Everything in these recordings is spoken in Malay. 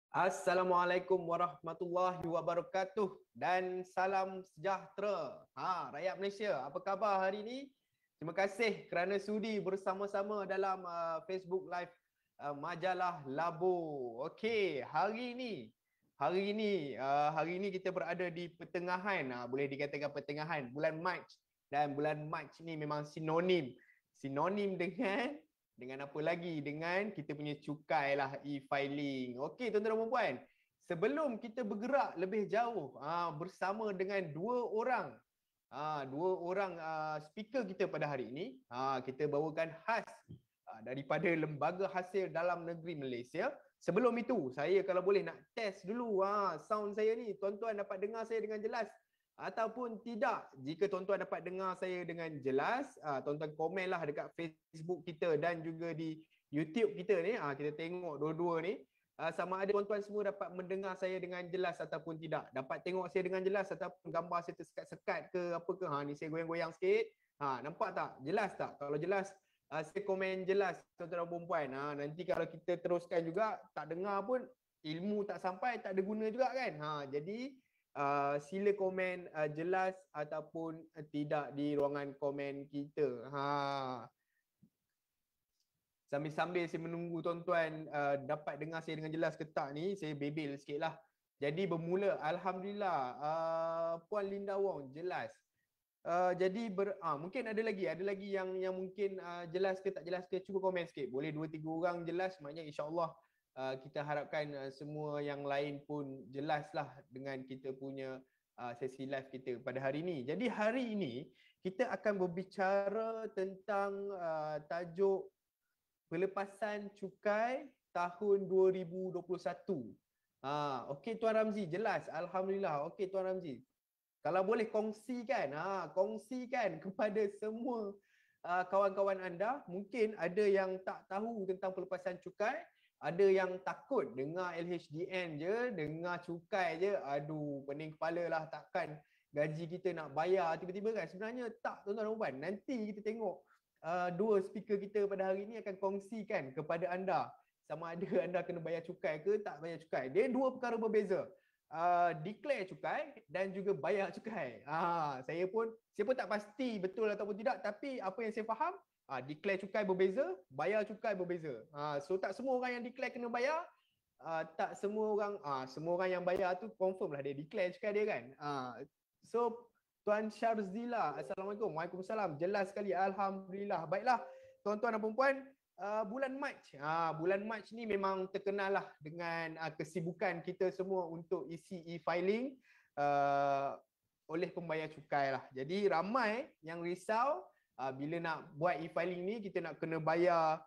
Assalamualaikum warahmatullahi wabarakatuh dan salam sejahtera. Rakyat Malaysia, apa khabar hari ini? Terima kasih kerana sudi bersama-sama dalam Facebook Live majalah Labo. Okey, hari ini kita berada di pertengahan, boleh dikatakan pertengahan bulan Mac, dan bulan Mac ni memang sinonim dengan apa lagi? Dengan kita punya cukai lah, e-filing. Okey tuan-tuan dan puan-puan, sebelum kita bergerak lebih jauh bersama dengan dua orang speaker kita pada hari ini, kita bawakan khas daripada Lembaga Hasil Dalam Negeri Malaysia. Sebelum itu, saya kalau boleh nak test dulu sound saya ni, tuan-tuan dapat dengar saya dengan jelas ataupun tidak. Jika tuan-tuan dapat dengar saya dengan jelas, tuan-tuan komenlah dekat Facebook kita dan juga di YouTube kita ni. Kita tengok dua-dua ni, sama ada tuan-tuan semua dapat mendengar saya dengan jelas ataupun tidak. Dapat tengok saya dengan jelas ataupun gambar saya tersekat-sekat ke apa ke. Ni saya goyang-goyang sikit. Nampak tak? Jelas tak? Kalau jelas, saya komen jelas tuan-tuan dan puan-puan. Nanti kalau kita teruskan juga tak dengar pun, ilmu tak sampai, tak ada guna juga kan. Jadi sila komen jelas ataupun tidak di ruangan komen kita. Sambil-sambil saya menunggu tuan-tuan dapat dengar saya dengan jelas ke tak ni, saya bebel sikit lah. Jadi bermula, Alhamdulillah, Puan Linda Wong jelas. Jadi mungkin ada lagi yang mungkin jelas ke tak jelas ke, cuba komen sikit. Boleh 2-3 orang jelas, maknanya insya-Allah kita harapkan semua yang lain pun jelaslah dengan kita punya sesi live kita pada hari ini. Jadi hari ini kita akan berbicara tentang tajuk pelepasan cukai tahun 2021. Okey Tuan Ramzi, jelas. Alhamdulillah. Okey Tuan Ramzi, kalau boleh kongsikan kepada semua kawan-kawan anda. Mungkin ada yang tak tahu tentang pelepasan cukai, ada yang takut dengar LHDN je, dengar cukai je, aduh pening kepala lah, takkan gaji kita nak bayar tiba-tiba kan. Sebenarnya tak tuan-tuan dan puan. Nanti kita tengok dua speaker kita pada hari ini akan kongsikan kepada anda sama ada anda kena bayar cukai ke tak bayar cukai. Dia dua perkara berbeza. Declare cukai dan juga bayar cukai. Saya pun tak pasti betul ataupun tidak, tapi apa yang saya faham, declare cukai berbeza, bayar cukai berbeza. So tak semua orang yang declare kena bayar, tak semua orang yang bayar tu confirm lah dia declare cukai dia kan. So Tuan Syarzila, Assalamualaikum. Waalaikumsalam. Jelas sekali, Alhamdulillah. Baiklah tuan-tuan dan puan-puan, bulan Mac ni memang terkenal lah dengan kesibukan kita semua untuk isi e-filing oleh pembayar cukai lah. Jadi ramai yang risau bila nak buat e-filing ni, kita nak kena bayar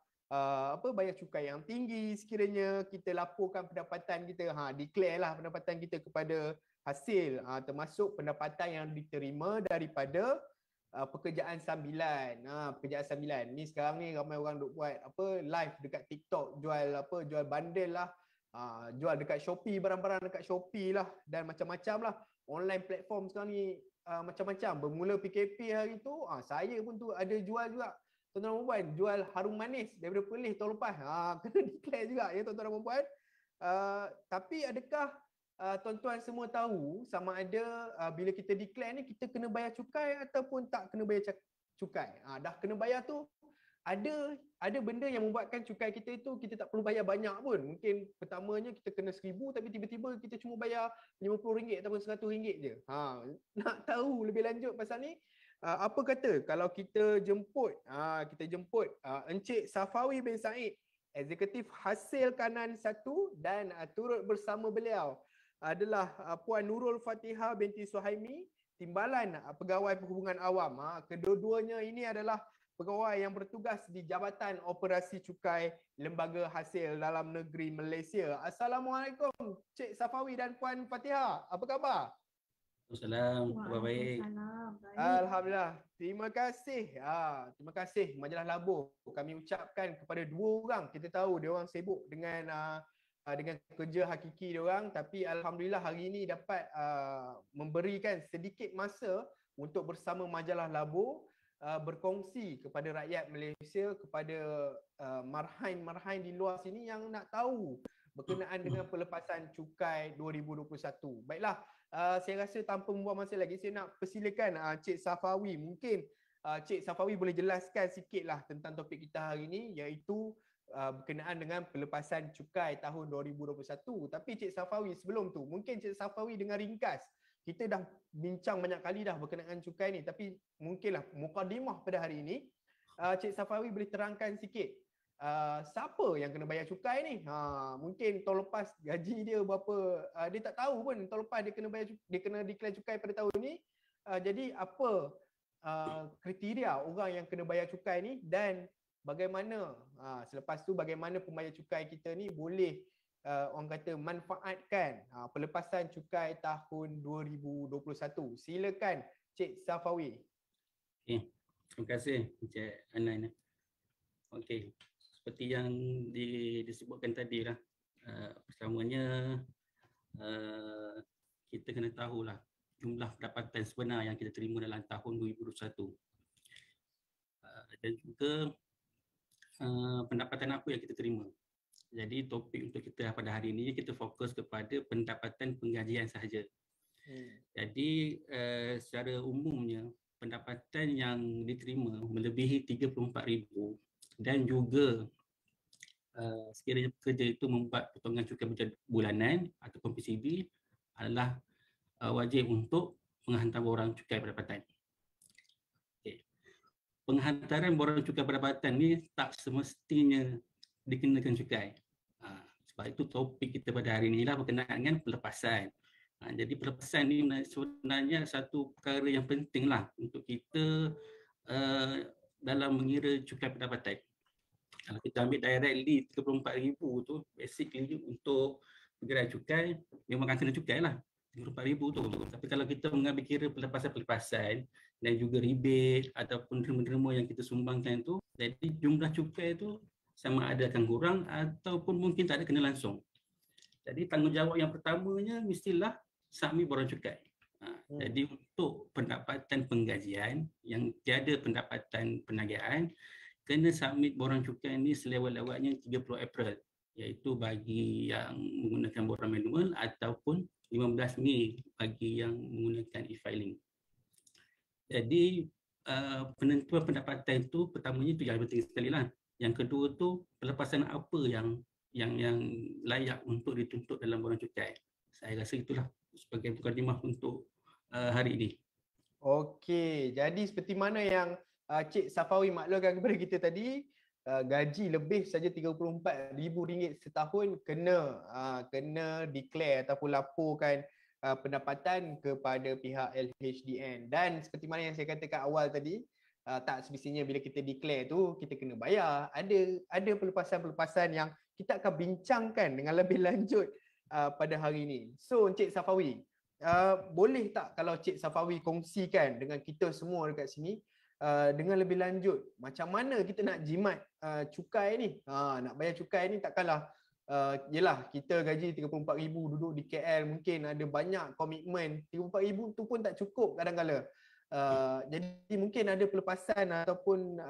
bayar cukai yang tinggi sekiranya kita laporkan pendapatan kita, declare lah pendapatan kita kepada hasil, termasuk pendapatan yang diterima daripada pekerjaan sambilan. Pekerjaan sambilan ni sekarang ni ramai orang duk buat live dekat TikTok, jual bundle lah, jual dekat Shopee, barang-barang dekat Shopee lah, dan macam-macam lah. Online platform sekarang ni macam-macam. Bermula PKP hari tu, saya pun tu ada jual juga tuan-tuan dan puan, jual harum manis daripada Perlis tahun lepas. Kena declare juga ya tuan-tuan dan puan. Tapi adakah tuan-tuan semua tahu sama ada bila kita declare ni kita kena bayar cukai ataupun tak kena bayar cukai? Dah kena bayar tu, ada benda yang membuatkan cukai kita itu kita tak perlu bayar banyak pun. Mungkin pertamanya kita kena 1,000 tapi tiba-tiba kita cuma bayar RM50 ataupun RM100 je. Nak tahu lebih lanjut pasal ni, apa kata kalau kita jemput Encik Safawi bin Said, Eksekutif Hasil Kanan 1, dan turut bersama beliau adalah Puan Nurul Fatihah binti Suhaimi, Timbalan Pegawai Perhubungan Awam. Kedua-duanya ini adalah pegawai yang bertugas di Jabatan Operasi Cukai Lembaga Hasil Dalam Negeri Malaysia. Assalamualaikum Cik Safawi dan Puan Fatihah. Apa khabar? Assalamualaikum, khabar baik. Alhamdulillah. Terima kasih Majalah Labo. Kami ucapkan kepada dua orang. Kita tahu dia orang sibuk dengan kerja hakiki dia orang, tapi alhamdulillah hari ini dapat memberikan sedikit masa untuk bersama Majalah Labo berkongsi kepada rakyat Malaysia, kepada marhain di luar sini yang nak tahu berkenaan dengan pelepasan cukai 2021. Baiklah, saya rasa tanpa membuang masa lagi, saya nak persilakan Cik Safawi. Mungkin Cik Safawi boleh jelaskan sikitlah tentang topik kita hari ini, iaitu berkenaan dengan pelepasan cukai tahun 2021. Tapi Cik Safawi, sebelum tu, mungkin Cik Safawi dengan ringkas, kita dah bincang banyak kali dah berkenaan cukai ni, tapi mungkinlah mukadimah pada hari ini, Cik Safawi boleh terangkan sikit siapa yang kena bayar cukai ni. Mungkin tahun lepas gaji dia berapa, dia tak tahu pun tahun lepas dia kena bayar, dia kena declare cukai pada tahun ni. Jadi apa kriteria orang yang kena bayar cukai ni, dan bagaimana selepas tu bagaimana pembayar cukai kita ni boleh orang kata manfaatkan pelepasan cukai tahun 2021. Silakan Cik Safawi. Okay. Terima kasih Encik Anan. Okey, seperti yang disebutkan tadi lah, pertamanya kita kena tahulah jumlah pendapatan sebenar yang kita terima dalam tahun 2021, dan juga pendapatan apa yang kita terima. Jadi topik untuk kita pada hari ini, kita fokus kepada pendapatan penggajian sahaja. Jadi secara umumnya pendapatan yang diterima melebihi 34,000 dan juga sekiranya pekerja itu membuat potongan cukai bulanan ataupun PCB, adalah wajib untuk menghantar borang cukai pendapatan. Okay. Penghantaran borang cukai pendapatan ni tak semestinya dikenakan cukai. Sebab itu topik kita pada hari ini lah berkenaan dengan pelepasan. Jadi pelepasan ni sebenarnya satu perkara yang penting lah untuk kita dalam mengira cukai pendapatan. Kalau kita ambil directly 34,000 tu, basically untuk perkiraan cukai memang akan kena cukai lah 34,000 tu. Tapi kalau kita mengambil kira pelepasan-pelepasan dan juga rebate ataupun derma-derma yang kita sumbangkan tu, jadi jumlah cukai tu sama ada akan kurang ataupun mungkin tak ada kena langsung. Jadi tanggungjawab yang pertamanya mestilah submit borang cukai. Jadi untuk pendapatan penggajian yang tiada pendapatan penagihan, kena submit borang cukai ni selewat-lewatnya 30 April, iaitu bagi yang menggunakan borang manual ataupun 15 Mei bagi yang menggunakan e-filing. Jadi penentuan pendapatan itu pertamanya itu yang penting sekali lah. Yang kedua tu pelepasan apa yang layak untuk dituntut dalam borang cukai. Saya rasa itulah sebagai mukadimah untuk hari ini. Okey, jadi seperti mana yang Cik Safawi maklumkan kepada kita tadi, gaji lebih saja RM34,000 setahun kena declare ataupun laporkan pendapatan kepada pihak LHDN. Dan seperti mana yang saya katakan awal tadi, tak semestinya bila kita declare tu kita kena bayar. Ada pelepasan-pelepasan yang kita akan bincangkan dengan lebih lanjut pada hari ini. So Cik Safawi, boleh tak kalau Cik Safawi kongsikan dengan kita semua dekat sini dengan lebih lanjut macam mana kita nak jimat cukai ni? Nak bayar cukai ni takkanlah yelah kita gaji 34,000 duduk di KL, mungkin ada banyak komitmen. 34,000 tu pun tak cukup kadang-kala. Jadi mungkin ada pelepasan ataupun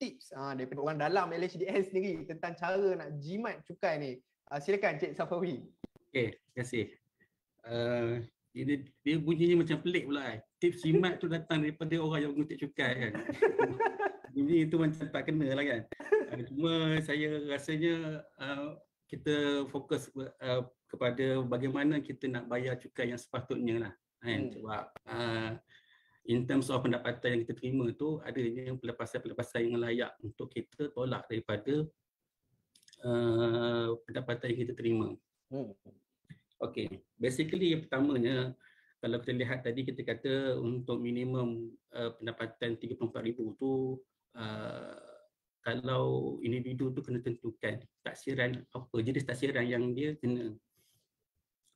tips daripada orang dalam LHDN sendiri tentang cara nak jimat cukai ni. Silakan Cik Safawi. Okey, terima kasih. Dia bunyinya macam pelik pula. Tips jimat tu datang daripada orang yang mengutik cukai kan. Bunyi tu macam tak kena lah kan. Cuma saya rasanya kita fokus kepada bagaimana kita nak bayar cukai yang sepatutnya lah kan. Sebab in terms of pendapatan yang kita terima tu, adanya pelepasan-pelepasan yang layak untuk kita tolak daripada pendapatan yang kita terima. Okey, basically yang pertamanya, kalau kita lihat tadi kita kata untuk minimum pendapatan 34,000 tu, kalau individu tu kena tentukan taksiran apa, jenis taksiran yang dia kena.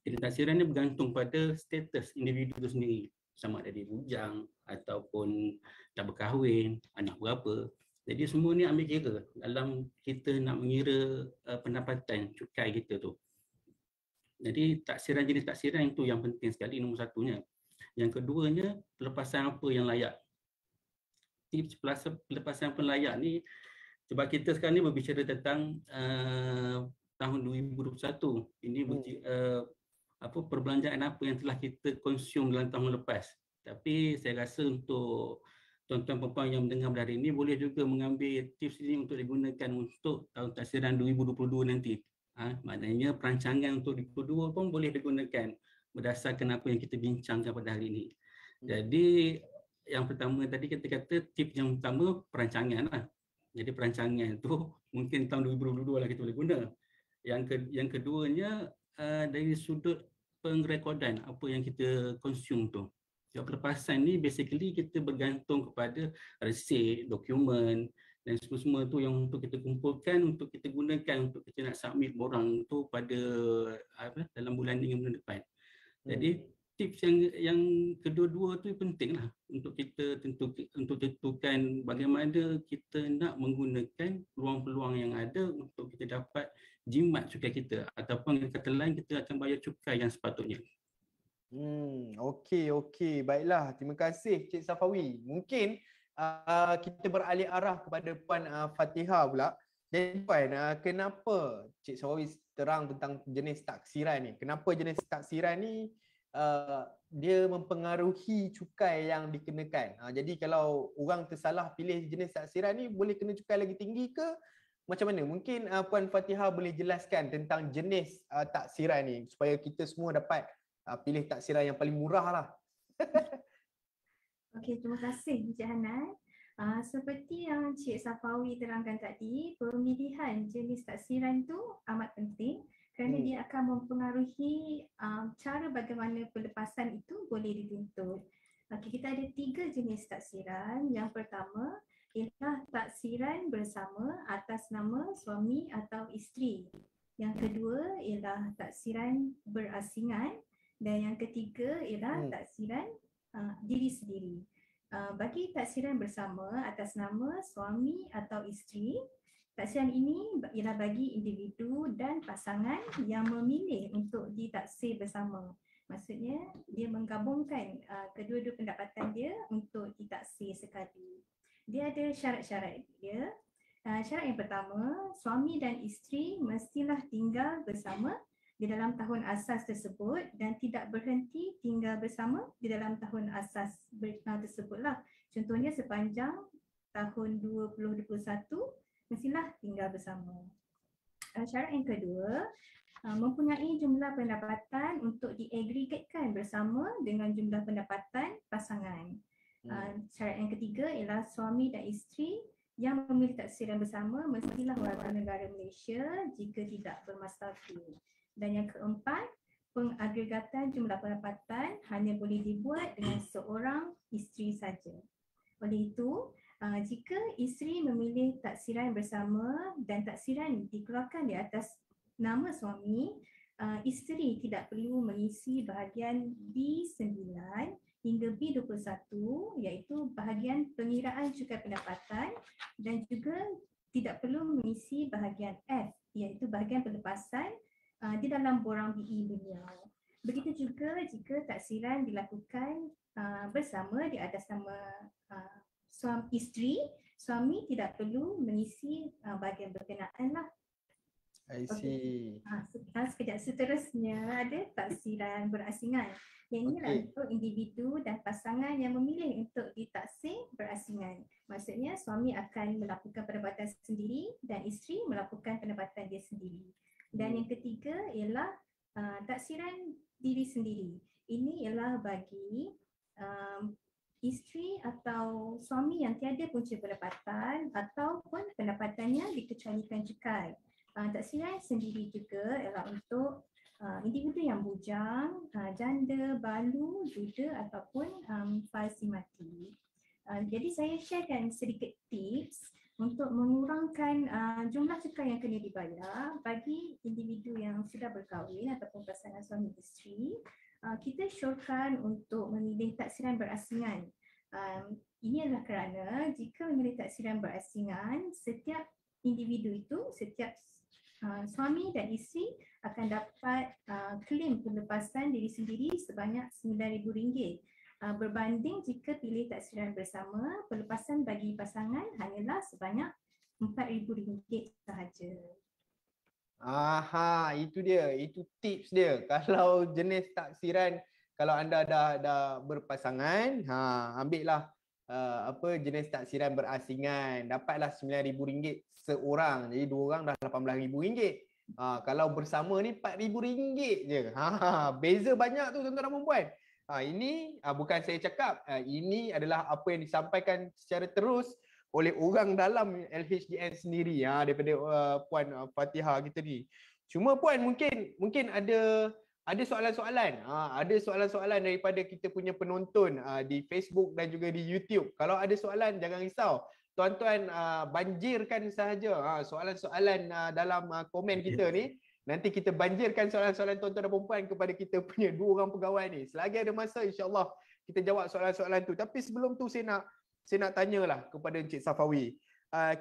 Jenis taksiran ni bergantung pada status individu tu sendiri, sama ada dia bujang ataupun dah berkahwin, anak berapa. Jadi semua ni ambil kira dalam kita nak mengira pendapatan cukai kita tu. Jadi taksiran, jenis taksiran itu yang penting sekali, nombor satunya. Yang keduanya, pelepasan apa yang layak. Tips pelepasan apa yang layak ni, sebab kita sekarang ni berbicara tentang tahun 2021. Ini perbelanjaan apa yang telah kita konsum dalam tahun lepas. Tapi saya rasa untuk tuan-tuan dan puan yang mendengar hari ini boleh juga mengambil tips ini untuk digunakan untuk tahun taksiran 2022 nanti. Maknanya perancangan untuk 2022 pun boleh digunakan berdasarkan apa yang kita bincangkan pada hari ini. Jadi yang pertama tadi kita kata tips yang pertama perancangan lah. Jadi perancangan tu mungkin tahun 2022 lah kita boleh guna. Yang keduanya dari sudut pengrekodan apa yang kita konsum tu. Pelepasan ni basically kita bergantung kepada resit, dokumen dan semua tu yang untuk kita kumpulkan untuk kita gunakan untuk kita nak submit borang tu pada dalam bulan ini bulan depan. Jadi tips yang kedua-dua tu pentinglah untuk kita tentukan bagaimana kita nak menggunakan peluang-peluang yang ada untuk kita dapat jimat cukai kita ataupun kata lain kita akan bayar cukai yang sepatutnya. Okey. Baiklah, terima kasih Cik Safawi. Mungkin kita beralih arah kepada Puan Fatihah pula. Jadi Puan, kenapa Cik Safawi terang tentang jenis taksiran ni? Kenapa jenis taksiran ni dia mempengaruhi cukai yang dikenakan? Jadi kalau orang tersalah pilih jenis taksiran ni, boleh kena cukai lagi tinggi ke? Macam mana? Mungkin Puan Fatihah boleh jelaskan tentang jenis taksiran ni supaya kita semua dapat pilih taksiran yang paling murah lah. Okey, terima kasih Encik Hanan. Seperti yang Cik Safawi terangkan tadi, pemilihan jenis taksiran tu amat penting kerana dia akan mempengaruhi cara bagaimana pelepasan itu boleh dituntut. Okey, kita ada 3 jenis taksiran. Yang pertama ialah taksiran bersama atas nama suami atau isteri. Yang kedua ialah taksiran berasingan. Dan yang ketiga ialah taksiran diri sendiri. Bagi taksiran bersama atas nama suami atau isteri, taksiran ini ialah bagi individu dan pasangan yang memilih untuk ditaksir bersama. Maksudnya dia menggabungkan kedua-dua pendapatan dia untuk ditaksir sekali. Dia ada syarat-syarat dia. Syarat yang pertama, suami dan isteri mestilah tinggal bersama di dalam tahun asas tersebut dan tidak berhenti tinggal bersama di dalam tahun asas tersebutlah. Contohnya sepanjang tahun 2021 mestilah tinggal bersama. Syarat yang kedua, mempunyai jumlah pendapatan untuk diagregatkan bersama dengan jumlah pendapatan pasangan. Syarat yang ketiga ialah suami dan isteri yang memilih taksiran bersama mestilah warga negara Malaysia jika tidak bermasyarakat. Dan yang keempat, pengagregatan jumlah pendapatan hanya boleh dibuat dengan seorang isteri saja. Oleh itu, jika isteri memilih taksiran bersama dan taksiran dikeluarkan di atas nama suami, isteri tidak perlu mengisi bahagian B9 hingga B21 iaitu bahagian pengiraan cukai pendapatan dan juga tidak perlu mengisi bahagian F iaitu bahagian pelepasan di dalam borang BE beliau. Begitu juga jika taksiran dilakukan bersama di atas nama suami isteri, suami tidak perlu mengisi bahagian berkenaan lah. I see. Sekejap, seterusnya ada taksiran berasingan. Yang ini adalah untuk individu dan pasangan yang memilih untuk ditaksir berasingan. Maksudnya suami akan melakukan pendapatan sendiri dan isteri melakukan pendapatan dia sendiri. Dan yang ketiga ialah taksiran diri sendiri. Ini ialah bagi isteri atau suami yang tiada punca pendapatan ataupun pendapatannya dikecualikan cukai. Taksiran sendiri juga ialah untuk individu yang bujang, janda, balu, duda ataupun falsi mati. Jadi saya sharekan sedikit tips untuk mengurangkan jumlah cukai yang kena dibayar bagi individu yang sudah berkahwin ataupun pasangan suami isteri. Kita syorkan untuk memilih taksiran berasingan. Ini adalah kerana jika memilih taksiran berasingan, setiap individu itu, setiap suami dan isteri akan dapat claim pelepasan diri sendiri sebanyak RM9,000. Berbanding jika pilih taksiran bersama, pelepasan bagi pasangan hanyalah sebanyak RM4,000 sahaja. Itu dia. Itu tips dia. Kalau jenis taksiran, kalau anda dah berpasangan, ambillah jenis taksiran berasingan. Dapatlah RM9,000 seorang. Jadi 2 orang dah RM18,000. Kalau bersama ni RM4,000 je. Beza banyak tu tuan-tuan dan puan-puan. Ini bukan saya cakap, ini adalah apa yang disampaikan secara terus oleh orang dalam LHDN sendiri, daripada Puan Fatihah kita ni. Cuma Puan mungkin ada soalan-soalan, ada soalan-soalan daripada kita punya penonton di Facebook dan juga di YouTube. Kalau ada soalan jangan risau, tuan-tuan banjirkan sahaja soalan-soalan dalam komen kita ni. Nanti kita banjirkan soalan-soalan tuan-tuan dan perempuan kepada kita punya 2 orang pegawai ni. Selagi ada masa, insya-Allah kita jawab soalan-soalan tu. Tapi sebelum tu saya nak tanyalah kepada Encik Safawi.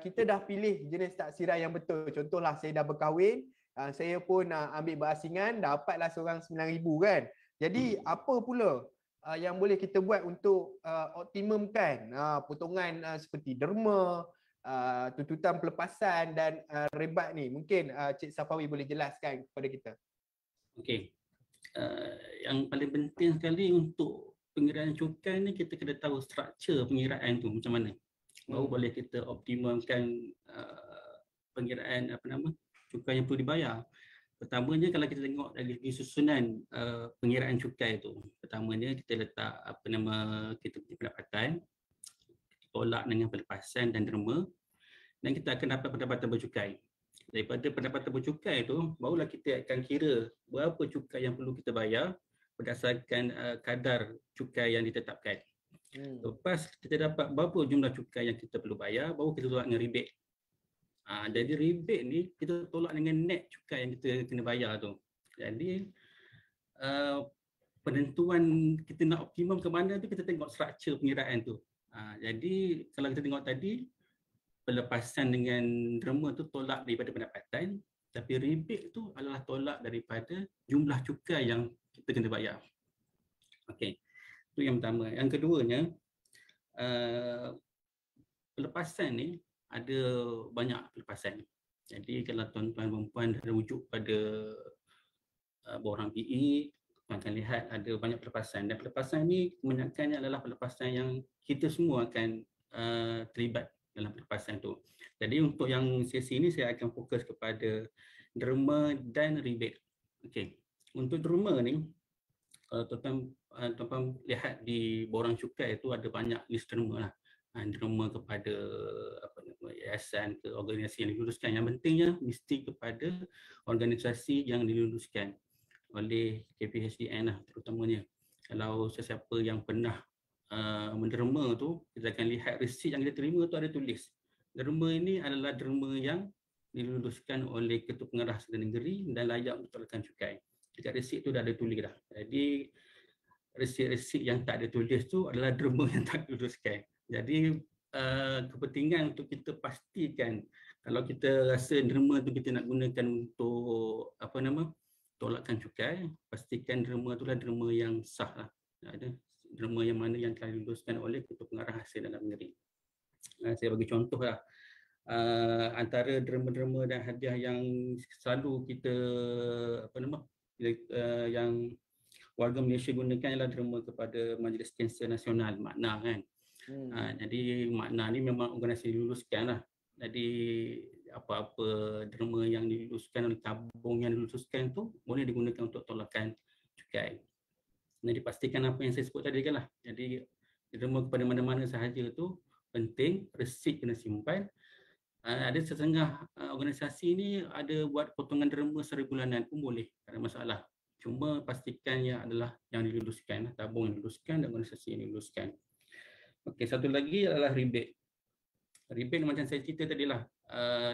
Kita dah pilih jenis taksiran yang betul. Contohlah saya dah berkahwin, saya pun ambil berasingan, dapatlah seorang RM9,000 kan. Jadi apa pula yang boleh kita buat untuk optimumkan potongan seperti derma, tuntutan pelepasan dan rebat ni? Mungkin Cik Safawi boleh jelaskan kepada kita. Okey. Yang paling penting sekali untuk pengiraan cukai ni, kita kena tahu struktur pengiraan tu macam mana. Baru boleh kita optimumkan pengiraan cukai yang perlu dibayar. Pertamanya kalau kita tengok dari susunan pengiraan cukai tu, pertamanya kita letak kita punya pendapatan, tolak dengan pelepasan dan derma, dan kita akan dapat pendapatan bercukai. Daripada pendapatan bercukai tu, barulah kita akan kira berapa cukai yang perlu kita bayar berdasarkan kadar cukai yang ditetapkan. Lepas kita dapat berapa jumlah cukai yang kita perlu bayar, baru kita tolak dengan rebate. Jadi rebate ni kita tolak dengan net cukai yang kita kena bayar tu. Jadi penentuan kita nak optimum ke mana tu, kita tengok struktur pengiraan tu. Jadi kalau kita tengok tadi, pelepasan dengan derma tu tolak daripada pendapatan, tapi rebate tu adalah tolak daripada jumlah cukai yang kita kena bayar. Okey, itu yang pertama. Yang keduanya, pelepasan ni ada banyak pelepasan. Jadi kalau tuan-tuan dan puan dah rujuk pada borang PE, tuan akan lihat ada banyak pelepasan, dan pelepasan ni kebanyakannya adalah pelepasan yang kita semua akan terlibat dalam pelepasan tu. Jadi untuk yang sesi ini saya akan fokus kepada derma dan rebate. Okey. Untuk derma ni, tuan-tuan lihat di borang cukai itu ada banyak list derma lah. Derma kepada yayasan ke organisasi yang diluluskan. Yang pentingnya mesti kepada organisasi yang diluluskan oleh KPHDN lah terutamanya. Kalau sesiapa yang pernah menderma tu, kita akan lihat resit yang kita terima tu ada tulis. Derma ini adalah derma yang diluluskan oleh Ketua Pengarah Serdana Negeri dan layak untuk tolakan cukai. Dekat resit tu dah ada tulis dah. Jadi resit-resit yang tak ada tulis tu adalah derma yang tak diluluskan. Jadi kepentingan untuk kita pastikan kalau kita rasa derma tu kita nak gunakan untuk tolakan cukai, pastikan derma tu lah derma yang sah lah. Ada derma yang mana yang telah diluluskan oleh Ketua Pengarah Serdana Negeri. Saya bagi contoh lah, antara derma-derma dan hadiah yang selalu kita yang warga Malaysia gunakan ialah derma kepada Majlis Kanser Nasional, Makna kan. Jadi Makna ni memang organisasi diluluskan lah. Jadi apa-apa derma yang diluluskan oleh tabung yang diluluskan tu boleh digunakan untuk tolakan cukai. Jadi pastikan apa yang saya sebut tadi kan lah. Jadi derma kepada mana-mana sahaja tu penting, resit kena simpan. Ada setengah organisasi ni ada buat potongan derma secara bulanan pun boleh, tak ada masalah. Cuma pastikannya adalah yang diluluskan, tabung yang diluluskan dan organisasi yang diluluskan. Okey, satu lagi adalah rebate. Rebate macam saya cerita tadi lah,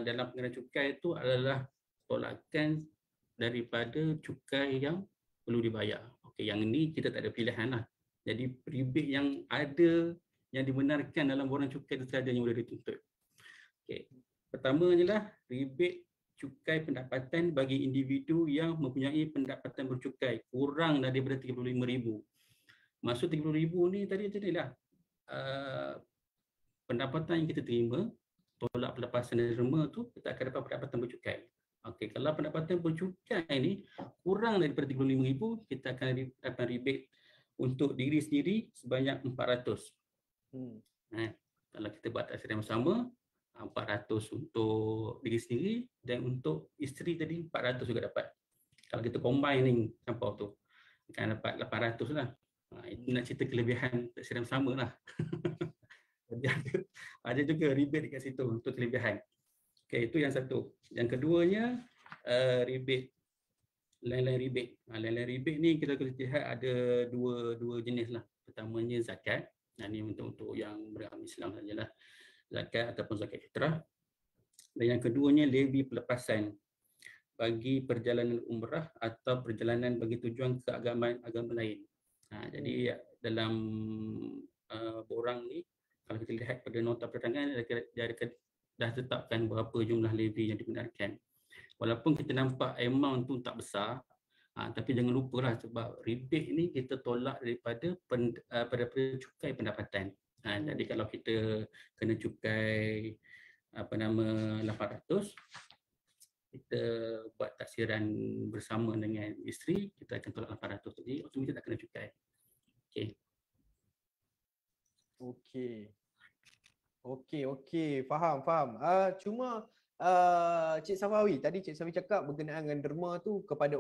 dalam pengenaan cukai itu adalah tolakan daripada cukai yang perlu dibayar. Okey, yang ini kita tak ada pilihan lah. Jadi rebate yang ada, yang dibenarkan dalam borang cukai itu sahaja yang boleh dituntut. Okey, pertama adalah rebate cukai pendapatan bagi individu yang mempunyai pendapatan bercukai kurang daripada RM35,000. Maksud RM30,000 ni tadi lah, pendapatan yang kita terima, tolak pelepasan derma tu, kita akan dapat pendapatan bercukai. Okey, kalau pendapatan bercukai ni kurang daripada 35,000, kita akan dapat rebate untuk diri sendiri sebanyak 400. Kalau kita buat taksiran bersama, 400 untuk diri sendiri dan untuk isteri tadi 400 juga dapat. Kalau kita combine ni campur tu akan dapat 800 lah. Itu nak cerita kelebihan taksiran bersama lah. Jadi ada juga rebate dekat situ untuk kelebihan. Okey, itu yang satu. Yang keduanya rebate, line-line rebate. Line-line rebate ni kita lihat ada dua jenis lah. Pertamanya zakat. Ini untuk yang beragama Islam sajalah. Zakat ataupun zakat fitrah. Dan yang keduanya levy pelepasan bagi perjalanan umrah atau perjalanan bagi tujuan ke agama lain. Jadi dalam borang ni, kalau kita lihat pada nota perdagangan, dia dah tetapkan berapa jumlah levy yang dibenarkan. Walaupun kita nampak amount tu tak besar, tapi jangan lupalah sebab rebate ni kita tolak daripada cukai pendapatan. Jadi kalau kita kena cukai 800, kita buat taksiran bersama dengan isteri, kita akan tolak 800, jadi otomatik tak kena cukai. Okey, faham. Cuma Cik Safawi, tadi Cik Safawi cakap berkenaan dengan derma tu kepada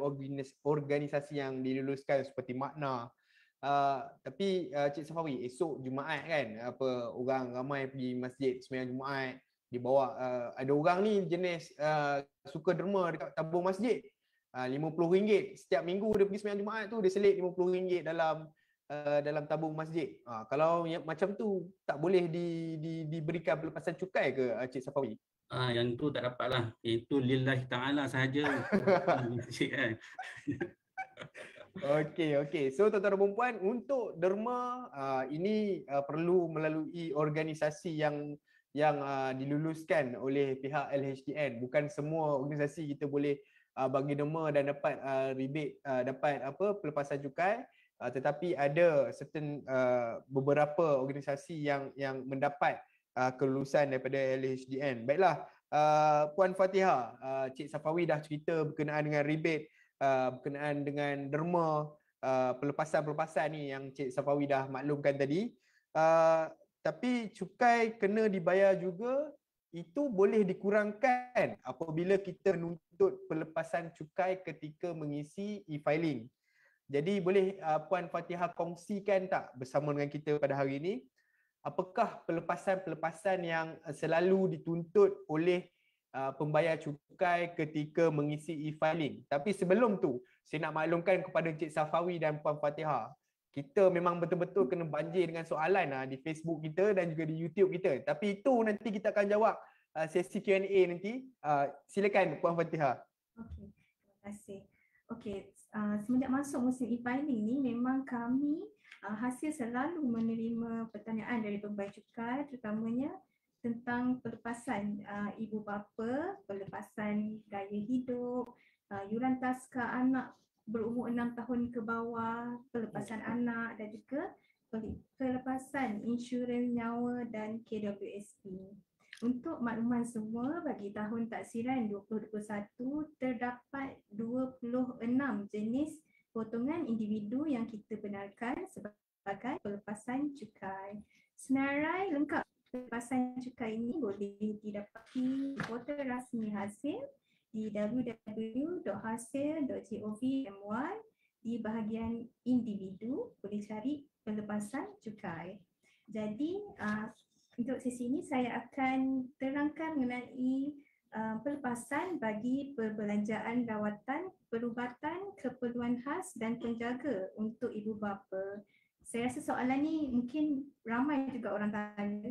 organisasi yang diluluskan seperti Makna. Tapi Cik Safawi, esok Jumaat kan, orang ramai pergi masjid sembahyang Jumaat, dibawa ada orang ni jenis suka derma dekat tabung masjid. RM50 setiap minggu dia pergi sembahyang Jumaat tu, dia selit RM50 dalam tabung masjid. Kalau yang macam tu tak boleh diberikan pelepasan cukai ke Cik Safawi? Yang tu tak dapat lah. Itu lillahi ta'ala sahaja. Okey. So tuan-tuan dan puan, untuk derma ini perlu melalui organisasi yang diluluskan oleh pihak LHDN. Bukan semua organisasi kita boleh bagi derma dan dapat rebate, dapat pelepasan cukai. Tetapi ada certain beberapa organisasi yang mendapat kelulusan daripada LHDN. Baiklah, Puan Fatihah, Cik Safawi dah cerita berkenaan dengan rebate, berkenaan dengan derma, pelepasan ni yang Cik Safawi dah maklumkan tadi. Tapi cukai kena dibayar juga, itu boleh dikurangkan apabila kita menuntut pelepasan cukai ketika mengisi e-filing. Jadi boleh Puan Fatihah kongsikan tak bersama dengan kita pada hari ini, apakah pelepasan-pelepasan yang selalu dituntut oleh pembayar cukai ketika mengisi e-filing. Tapi sebelum tu, saya nak maklumkan kepada Cik Safawi dan Puan Fatihah, kita memang betul-betul kena banjir dengan soalan di Facebook kita dan juga di YouTube kita. Tapi itu nanti kita akan jawab sesi Q&A nanti. Silakan Puan Fatihah. Okey, terima kasih. Okey, semenjak masuk musim e-filing ni memang kami hasil selalu menerima pertanyaan dari pembayar cukai, terutamanya tentang pelepasan ibu bapa, pelepasan gaya hidup, yuran taska anak berumur 6 tahun ke bawah, pelepasan anak dan juga pelepasan insurans nyawa dan KWSP. Untuk makluman semua, bagi tahun taksiran 2021 terdapat 26 jenis potongan individu yang kita benarkan sebagai pelepasan cukai. Senarai lengkap pelepasan cukai ini boleh didapati di portal rasmi hasil di www.hasil.gov.my. Di bahagian individu boleh cari pelepasan cukai. Jadi untuk sesi ini saya akan terangkan mengenai pelepasan bagi perbelanjaan rawatan, perubatan, keperluan khas dan penjaga untuk ibu bapa. Saya rasa soalan ni mungkin ramai juga orang tanya.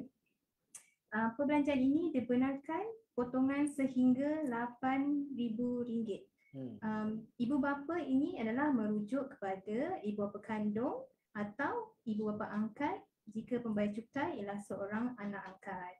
Perbelanjaan ini dibenarkan potongan sehingga RM8,000. Ibu bapa ini adalah merujuk kepada ibu bapa kandung atau ibu bapa angkat jika pembayar cukai ialah seorang anak angkat.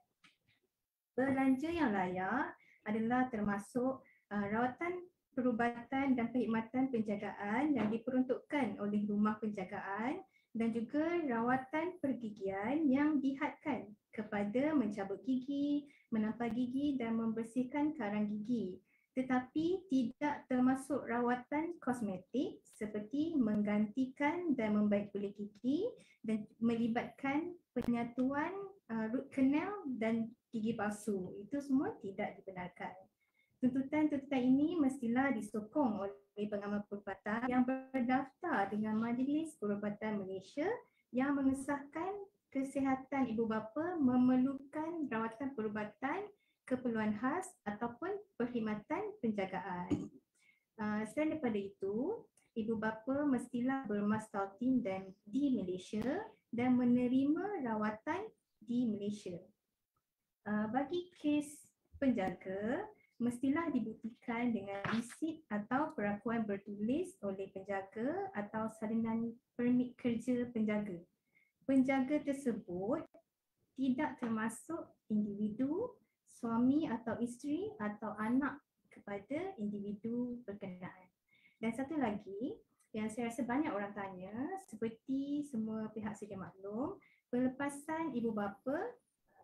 Belanja yang layak adalah termasuk rawatan, perubatan dan perkhidmatan penjagaan yang diperuntukkan oleh rumah penjagaan dan juga rawatan pergigian yang dihadkan kepada mencabut gigi, menampak gigi dan membersihkan karang gigi. tetapi tidak termasuk rawatan kosmetik seperti menggantikan dan membaik kulit gigi dan melibatkan penyatuan root canal dan gigi palsu. Itu semua tidak dibenarkan. Tuntutan-tuntutan ini mestilah disokong oleh pengamal perubatan yang berdaftar dengan Majlis Perubatan Malaysia yang mengesahkan kesihatan ibu bapa memerlukan rawatan perubatan, keperluan khas ataupun perkhidmatan penjagaan. Selain daripada itu, ibu bapa mestilah bermastautin dan di Malaysia dan menerima rawatan di Malaysia. Bagi kes penjaga, mestilah dibuktikan dengan resit atau perakuan bertulis oleh penjaga atau salinan permit kerja penjaga. Penjaga tersebut tidak termasuk individu, suami atau isteri atau anak kepada individu berkenaan. Dan satu lagi yang saya rasa banyak orang tanya, seperti semua pihak sedia maklum, pelepasan ibu bapa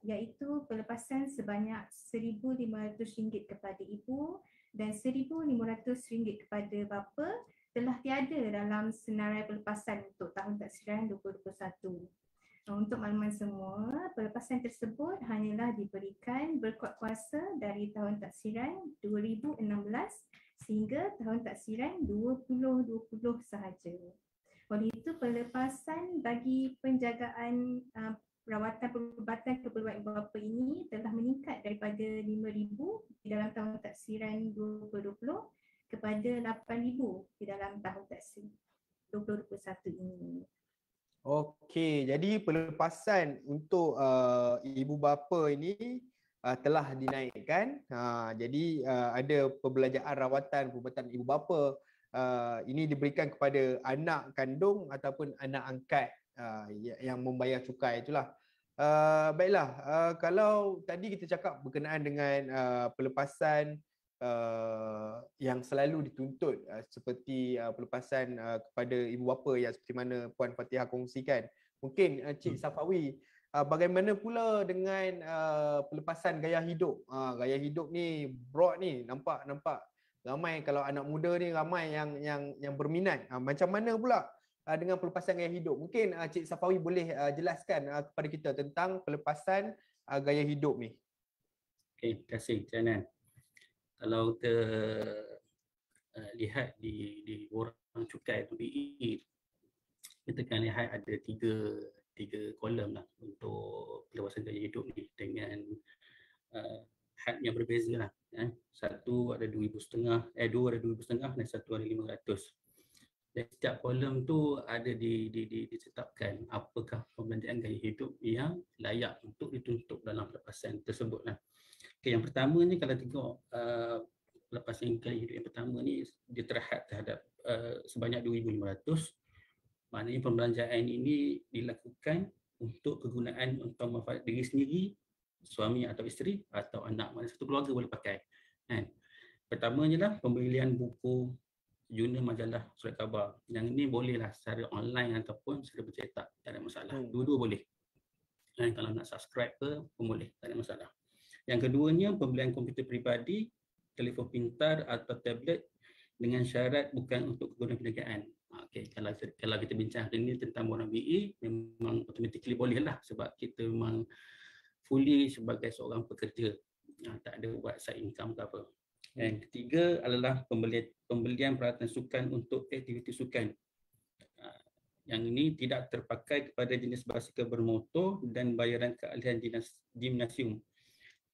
iaitu pelepasan sebanyak RM1,500 kepada ibu dan RM1,500 kepada bapa telah tiada dalam senarai pelepasan untuk tahun taksiran 2021. Untuk makluman semua, pelepasan tersebut hanyalah diberikan berkuat kuasa dari tahun taksiran 2016 sehingga tahun taksiran 2020 sahaja. Oleh itu, pelepasan bagi penjagaan rawatan perubatan keperluan ibu bapa ini telah meningkat daripada 5,000 di dalam tahun taksiran 2020 kepada 8,000 di dalam tahun taksiran 2021 ini. Okey, jadi pelepasan untuk ibu bapa ini telah dinaikkan. Jadi ada pembelanjaan rawatan perubatan ibu bapa ini diberikan kepada anak kandung ataupun anak angkat yang membayar cukai itulah. Baiklah, kalau tadi kita cakap berkenaan dengan pelepasan yang selalu dituntut seperti pelepasan kepada ibu bapa yang seperti mana Puan Fatihah kongsikan. Mungkin Cik Safawi, bagaimana pula dengan pelepasan gaya hidup? Gaya hidup ni broad ni, nampak ramai, kalau anak muda ni ramai yang berminat. Macam mana pula dengan pelepasan gaya hidup? Mungkin Cik Safawi boleh jelaskan kepada kita tentang pelepasan gaya hidup ni. Okey, terima kasih Cik Hanan. Kalau kita lihat di borang cukai atau BE, kita akan lihat ada tiga kolom lah untuk pelepasan gaya hidup ni dengan had yang berbeza lah. Satu ada 2,500, dua ada 2,500 dan satu ada 500. Dan setiap kolom tu ada ditetapkan apakah pembelanjaan gaya hidup yang layak untuk dituntut dalam pelepasan tersebut lah. Okay, yang pertama ni kalau tengok pelepasan gaya hidup yang pertama ni dia terhad terhadap sebanyak 2,500. Maknanya pembelanjaan ini dilakukan untuk kegunaan untuk manfaat diri sendiri, suami atau isteri atau anak, mana satu keluarga boleh pakai. Kan? Pertamanya lah pembelian buku, jurnal, majalah, surat khabar. Yang ini bolehlah secara online ataupun secara bercetak, tak ada masalah. Dua-dua boleh. Dan kalau nak subscribe ke pun boleh, tak ada masalah. Yang keduanya pembelian komputer peribadi, telefon pintar atau tablet dengan syarat bukan untuk kegunaan perniagaan. Okay, kalau kita bincang ini tentang borang BE, memang automatically boleh lah sebab kita memang fully sebagai seorang pekerja, tak ada buat side income ke apa. Yang ketiga adalah pembelian peralatan sukan untuk aktiviti sukan. Yang ini tidak terpakai kepada jenis basikal bermotor dan bayaran keahlian gimnasium.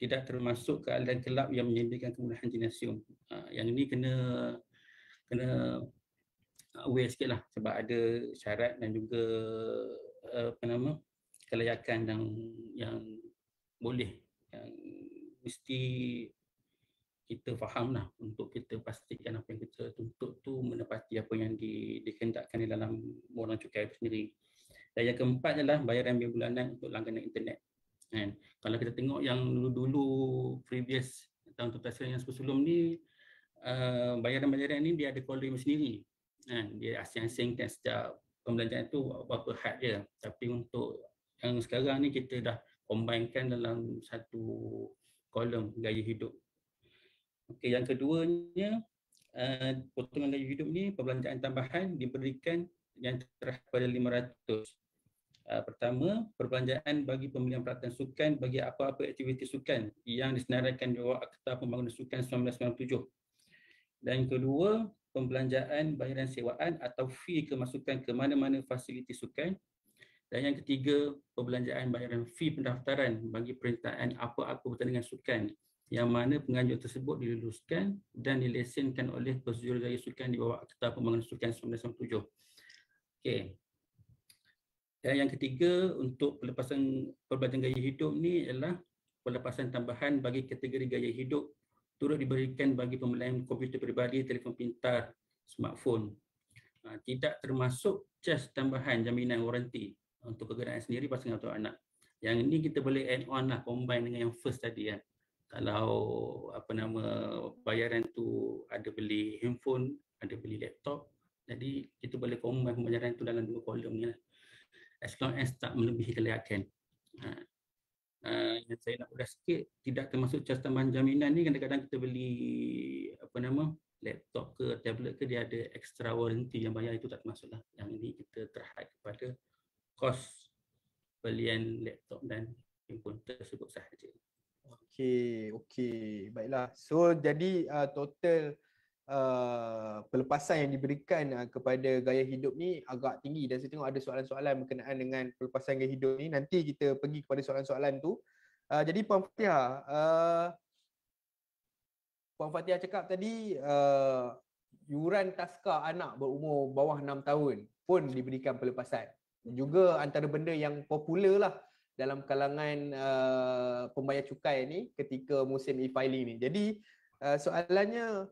Tidak termasuk keahlian kelab yang menyediakan kemudahan gimnasium. Yang ini kena aware sikit lah sebab ada syarat dan juga kelayakan yang boleh, yang mesti kita faham lah untuk kita pastikan apa yang kita tuntut tu menepati apa yang dikehendakkan di dalam borang cukai itu sendiri. Dan yang keempat adalah bayaran bil bulanan untuk langganan internet. Kan? Kalau kita tengok yang dulu-dulu previous tahun taksiran yang sebelum ni, bayaran-bayaran ni dia ada kolom sendiri. Kan? Dia asing-asing kan setiap pembelanjaan tu berapa had dia. Tapi untuk yang sekarang ni kita dah combinekan dalam satu kolom gaya hidup. Okey, yang keduanya, potongan gaya hidup ni perbelanjaan tambahan diberikan yang terakhir pada 500. Pertama, perbelanjaan bagi pembelian peralatan sukan bagi apa-apa aktiviti sukan yang disenaraikan di bawah Akta Pembangunan Sukan 1997. Dan kedua, pembelanjaan bayaran sewaan atau fee kemasukan ke mana-mana fasiliti sukan. Dan yang ketiga, perbelanjaan bayaran fee pendaftaran bagi penyertaan apa-apa pertandingan sukan yang mana penganjur tersebut diluluskan dan dilesenkan oleh Pesuruhjaya Sukan di bawah Akta Pembangunan Sukan 1997. Okey. Dan yang ketiga, untuk pelepasan perbelanjaan gaya hidup ni ialah pelepasan tambahan bagi kategori gaya hidup turut diberikan bagi pembelian komputer peribadi, telefon pintar, smartphone. Tidak termasuk cas tambahan jaminan waranti untuk kegunaan sendiri pasangan atau anak. Yang ini kita boleh add on lah, combine dengan yang first tadi kan. Kalau bayaran tu ada beli handphone, ada beli laptop, jadi kita boleh combine pembayaran tu dalam 2 kolom ni lah. As long as tak melebihi kelayakan. Yang saya nak ulas sikit, tidak termasuk cas tambahan jaminan ni, kadang-kadang kita beli laptop ke tablet ke, dia ada extra warranty yang bayar, itu tak termasuk lah. Yang ini kita terhad kepada kos belian laptop dan handphone tersebut sahaja. Okey. Baiklah. So jadi total pelepasan yang diberikan kepada gaya hidup ni agak tinggi, dan saya tengok ada soalan-soalan berkenaan dengan pelepasan gaya hidup ni. Nanti kita pergi kepada soalan-soalan tu. Jadi Puan Fatihah cakap tadi yuran taska anak berumur bawah 6 tahun pun diberikan pelepasan. Juga antara benda yang popular lah dalam kalangan pembayar cukai ni ketika musim e-filing ni. Jadi soalannya,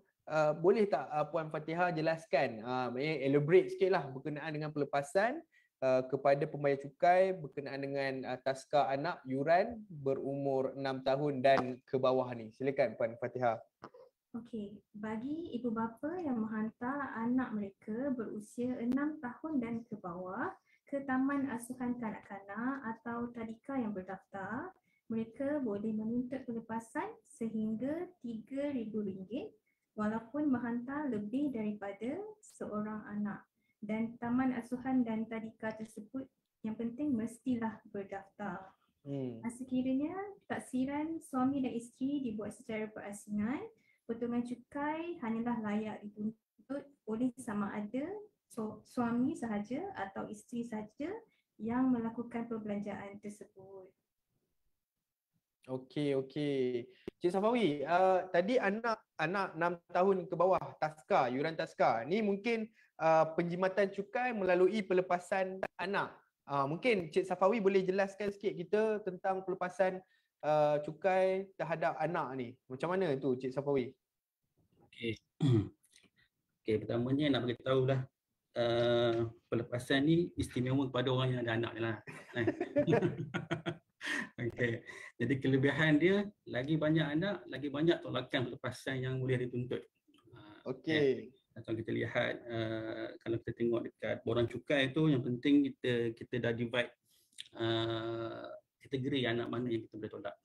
boleh tak Puan Fatihah jelaskan, elaborate sikit lah berkenaan dengan pelepasan kepada pembayar cukai berkenaan dengan taska anak yuran berumur 6 tahun dan ke bawah ni. Silakan Puan Fatihah. Okey, bagi ibu bapa yang menghantar anak mereka berusia 6 tahun dan ke bawah ke Taman Asuhan Kanak-kanak atau tadika yang berdaftar, mereka boleh menuntut pelepasan sehingga RM3,000 walaupun menghantar lebih daripada seorang anak. Dan taman asuhan dan tadika tersebut yang penting mestilah berdaftar. Sekiranya taksiran suami dan isteri dibuat secara berasingan, potongan cukai hanyalah layak dituntut oleh sama ada suami sahaja atau isteri sahaja yang melakukan perbelanjaan tersebut. Okey. Cik Safawi, tadi anak 6 tahun ke bawah taska, yuran taska. Ni mungkin penjimatan cukai melalui pelepasan anak. Mungkin Cik Safawi boleh jelaskan sikit kita tentang pelepasan cukai terhadap anak ni. Macam mana tu Cik Safawi? Okey, pertamanya nak beritahu lah, pelepasan ni istimewa kepada orang yang ada anak ni lah. Okey, jadi kelebihan dia, lagi banyak anak, lagi banyak tolakan pelepasan yang boleh dituntut. Okey. Macam kita lihat, kalau kita tengok dekat borang cukai tu, yang penting kita dah divide kategori anak mana yang kita boleh tolak.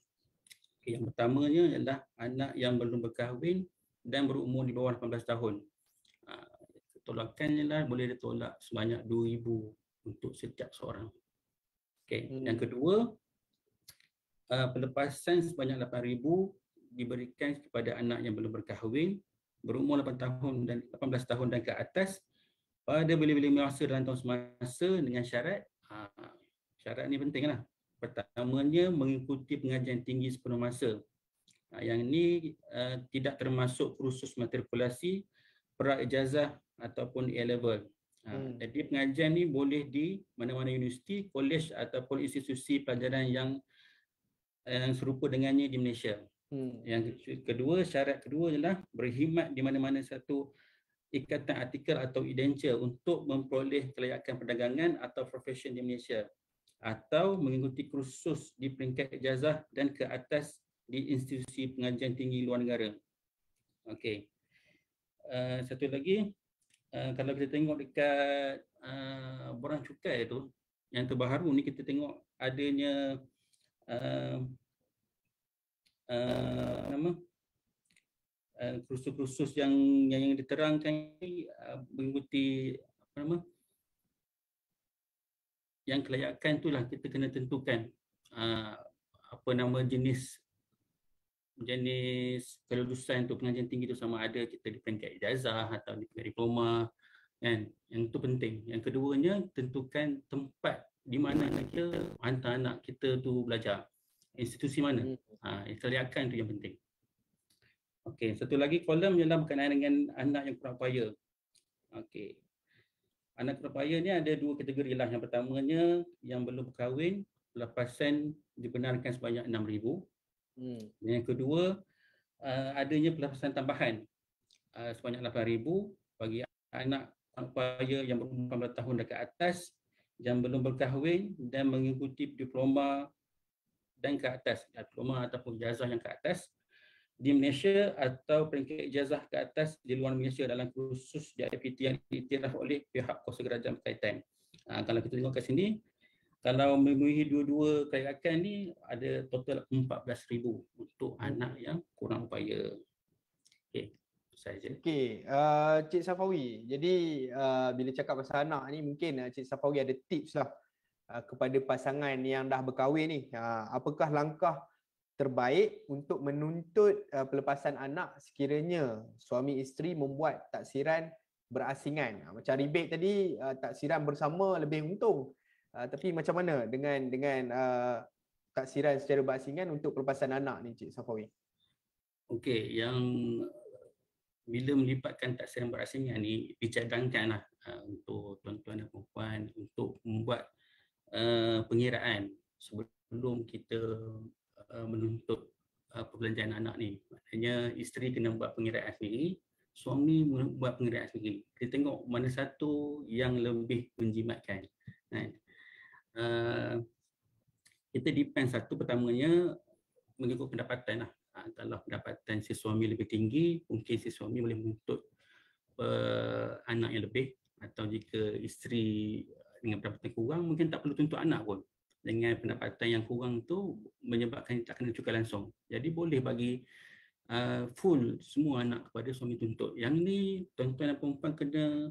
Okay, yang pertamanya ialah anak yang belum berkahwin dan berumur di bawah 18 tahun. Tolakannya lah boleh ditolak sebanyak RM2,000 untuk setiap seorang. Okay. Yang kedua, pelepasan sebanyak RM8,000 diberikan kepada anak yang belum berkahwin, berumur 18 tahun dan ke atas pada bila-bila masa dalam tahun semasa dengan syarat, syarat ni penting lah. Pertamanya mengikuti pengajian tinggi sepenuh masa. Yang ini tidak termasuk kursus matrikulasi, pra-ijazah ataupun A-level. Jadi pengajian ni boleh di mana-mana universiti, kolej ataupun institusi pelajaran yang serupa dengannya di Malaysia. Yang kedua, syarat kedua adalah berkhidmat di mana-mana satu ikatan artikel atau indenture untuk memperoleh kelayakan perdagangan atau profession di Malaysia, atau mengikuti kursus di peringkat ijazah dan ke atas di institusi pengajian tinggi luar negara. Okey. Satu lagi, kalau kita tengok dekat borang cukai tu, yang terbaru ni kita tengok adanya kursus-kursus yang diterangkan ini mengikuti yang kelayakan itulah kita kena tentukan jenis kelulusan untuk pengajian tinggi itu, sama ada kita di peringkat ijazah atau di peringkat diploma kan. Yang itu penting. Yang keduanya, tentukan tempat di mana kita hantar anak kita tu belajar, institusi mana. Kelayakan itu yang penting. Okey, satu lagi kolom ialah berkenaan dengan anak yang kurang upaya. Okey, anak kurang upaya ni ada dua kategori lah. Yang pertamanya yang belum berkahwin, pelepasan dibenarkan sebanyak 6,000. Yang kedua, adanya pelepasan tambahan sebanyak 8,000 bagi anak upaya yang berumur 18 tahun dan ke atas, yang belum berkahwin dan mengikuti diploma dan ke atas, diploma ataupun ijazah yang ke atas di Malaysia atau peringkat ijazah ke atas di luar Malaysia dalam kursus JIPT yang diiktiraf oleh pihak kuasa kerajaan berkaitan. Kalau kita tengok kat sini, kalau memenuhi dua-dua kelayakan ni, ada total 14,000 untuk anak yang kurang upaya. Okey, itu saja. Okey, Cik Safawi. Jadi bila cakap pasal anak ni, mungkin Cik Safawi ada tips lah kepada pasangan yang dah berkahwin ni. Apakah langkah terbaik untuk menuntut pelepasan anak sekiranya suami isteri membuat taksiran berasingan? Macam rebate tadi, taksiran bersama lebih untung. Tapi macam mana dengan taksiran secara berasingan untuk pelepasan anak ni, Cik Safawi? Okey, yang bila melibatkan taksiran berasingan ni dicadangkanlah untuk tuan-tuan dan puan untuk membuat pengiraan sebelum kita menuntut perbelanjaan anak ni. Maknanya isteri kena buat pengiraan sendiri, suami buat pengiraan sendiri. Kita tengok mana satu yang lebih menjimatkan. Kita depend, satu pertamanya mengikut pendapatan lah. Kalau pendapatan si suami lebih tinggi, mungkin si suami boleh menuntut anak yang lebih, atau jika isteri dengan pendapatan kurang, mungkin tak perlu tuntut anak pun. Dengan pendapatan yang kurang tu menyebabkan tak kena cukai langsung. Jadi boleh bagi full semua anak kepada suami tuntut. Yang ni tuan-tuan dan perempuan kena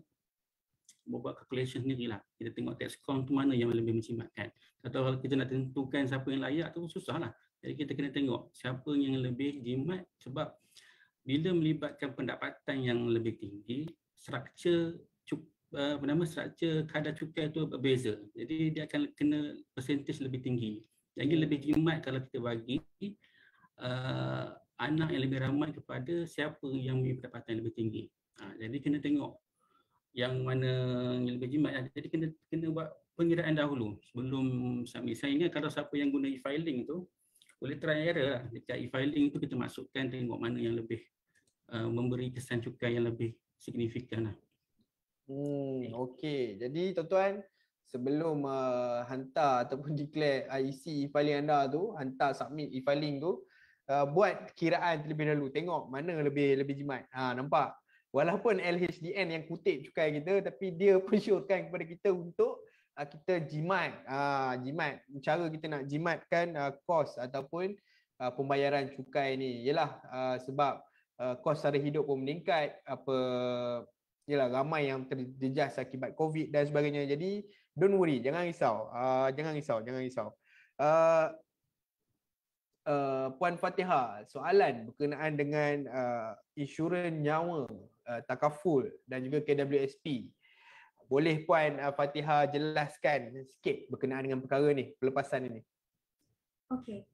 buat calculation sendirilah. Kita tengok tax count tu mana yang lebih menjimatkan. Atau kalau kita nak tentukan siapa yang layak tu susahlah. Jadi kita kena tengok siapa yang lebih jimat, sebab bila melibatkan pendapatan yang lebih tinggi, struktur kadar cukai tu berbeza. Jadi dia akan kena percentage lebih tinggi. Jadi lebih jimat kalau kita bagi anak yang lebih ramai kepada siapa yang mempunyai pendapatan yang lebih tinggi. Jadi kena tengok yang mana yang lebih jimat. Jadi kena buat pengiraan dahulu sebelum submit. Saya ingat kalau siapa yang guna e-filing tu boleh try error lah. Dekat e-filing tu kita masukkan, tengok mana yang lebih memberi kesan cukai yang lebih signifikan lah. Okey. Jadi tuan-tuan, sebelum hantar ataupun declare isi e-filing anda tu, hantar submit e-filing tu, buat kiraan terlebih dahulu. Tengok mana lebih jimat. Nampak? Walaupun LHDN yang kutip cukai kita, tapi dia persyorkan kepada kita untuk kita jimat. Cara kita nak jimatkan kos ataupun pembayaran cukai ni. Yalah, sebab kos sara hidup pun meningkat, ramai yang terjejas akibat COVID dan sebagainya. Jadi don't worry, jangan risau. Puan Fatihah, soalan berkenaan dengan insurans nyawa, takaful dan juga KWSP. Boleh Puan Fatihah jelaskan sikit berkenaan dengan perkara ni, pelepasan ini? Okey.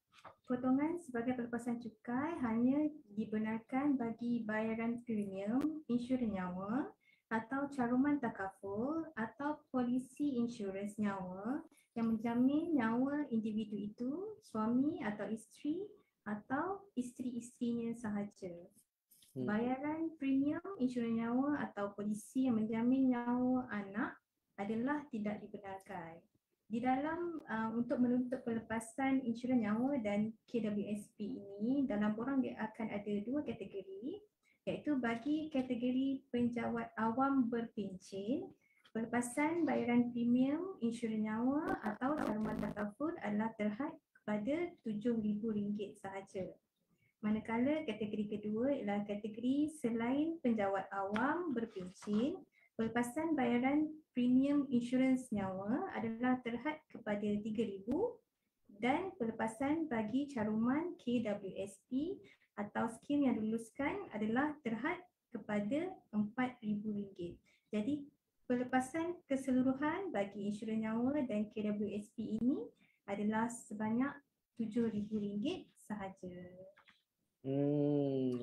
Potongan sebagai pelepasan cukai hanya dibenarkan bagi bayaran premium, insurans nyawa atau caruman takaful atau polisi insurans nyawa yang menjamin nyawa individu itu, suami atau isteri atau isteri-isterinya sahaja. Bayaran premium insurans nyawa atau polisi yang menjamin nyawa anak adalah tidak dibenarkan. Di dalam untuk menuntut pelepasan insurans nyawa dan KWSP ini, dalam borang dia akan ada dua kategori, iaitu bagi kategori penjawat awam berpencen, pelepasan bayaran premium insurans nyawa atau caruman takaful adalah terhad kepada RM7,000 sahaja. Manakala kategori kedua ialah kategori selain penjawat awam berpencen, pelepasan bayaran premium insurans nyawa adalah terhad kepada RM3,000 dan pelepasan bagi caruman KWSP atau skim yang diluluskan adalah terhad kepada RM4,000. Jadi pelepasan keseluruhan bagi insurans nyawa dan KWSP ini adalah sebanyak RM7,000 sahaja.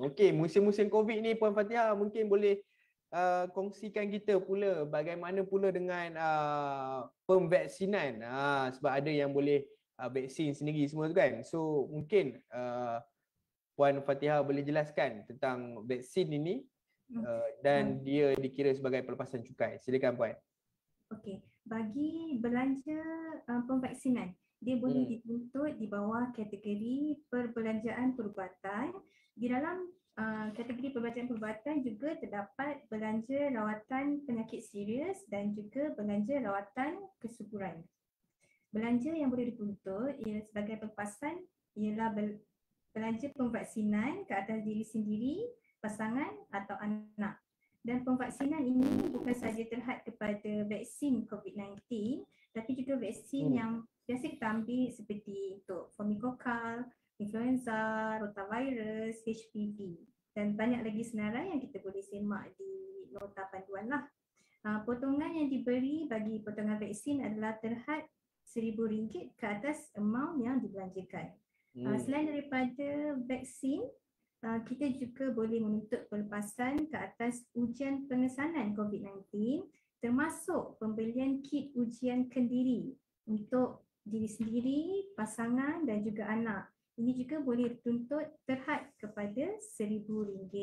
Okey, musim-musim COVID ni Puan Fatihah mungkin boleh kongsikan kita pula bagaimana pula dengan pemvaksinan. Sebab ada yang boleh vaksin sendiri semua tu kan. So mungkin Puan Fatihah boleh jelaskan tentang vaksin ini dan dia dikira sebagai pelepasan cukai. Silakan Puan. Okey, bagi belanja pemvaksinan, dia boleh dituntut di bawah kategori perbelanjaan perubatan. Di dalam kategori perbelanjaan perubatan juga terdapat belanja rawatan penyakit serius dan juga belanja rawatan kesuburan. Belanja yang boleh dituntut ialah sebagai pelepasan ialah belanja pemvaksinan ke atas diri sendiri, pasangan atau anak. Dan pemvaksinan ini bukan sahaja terhad kepada vaksin COVID-19 tapi juga vaksin yang biasa kita ambil seperti untuk pneumokokal, influenza, rotavirus, HPV dan banyak lagi senarai yang kita boleh semak di nota panduan lah. Potongan yang diberi bagi potongan vaksin adalah terhad RM1,000 ke atas amount yang dibelanjakan. Selain daripada vaksin, kita juga boleh menuntut pelepasan ke atas ujian pengesanan COVID-19 termasuk pembelian kit ujian kendiri untuk diri sendiri, pasangan dan juga anak. Ini juga boleh dituntut terhad kepada RM1,000.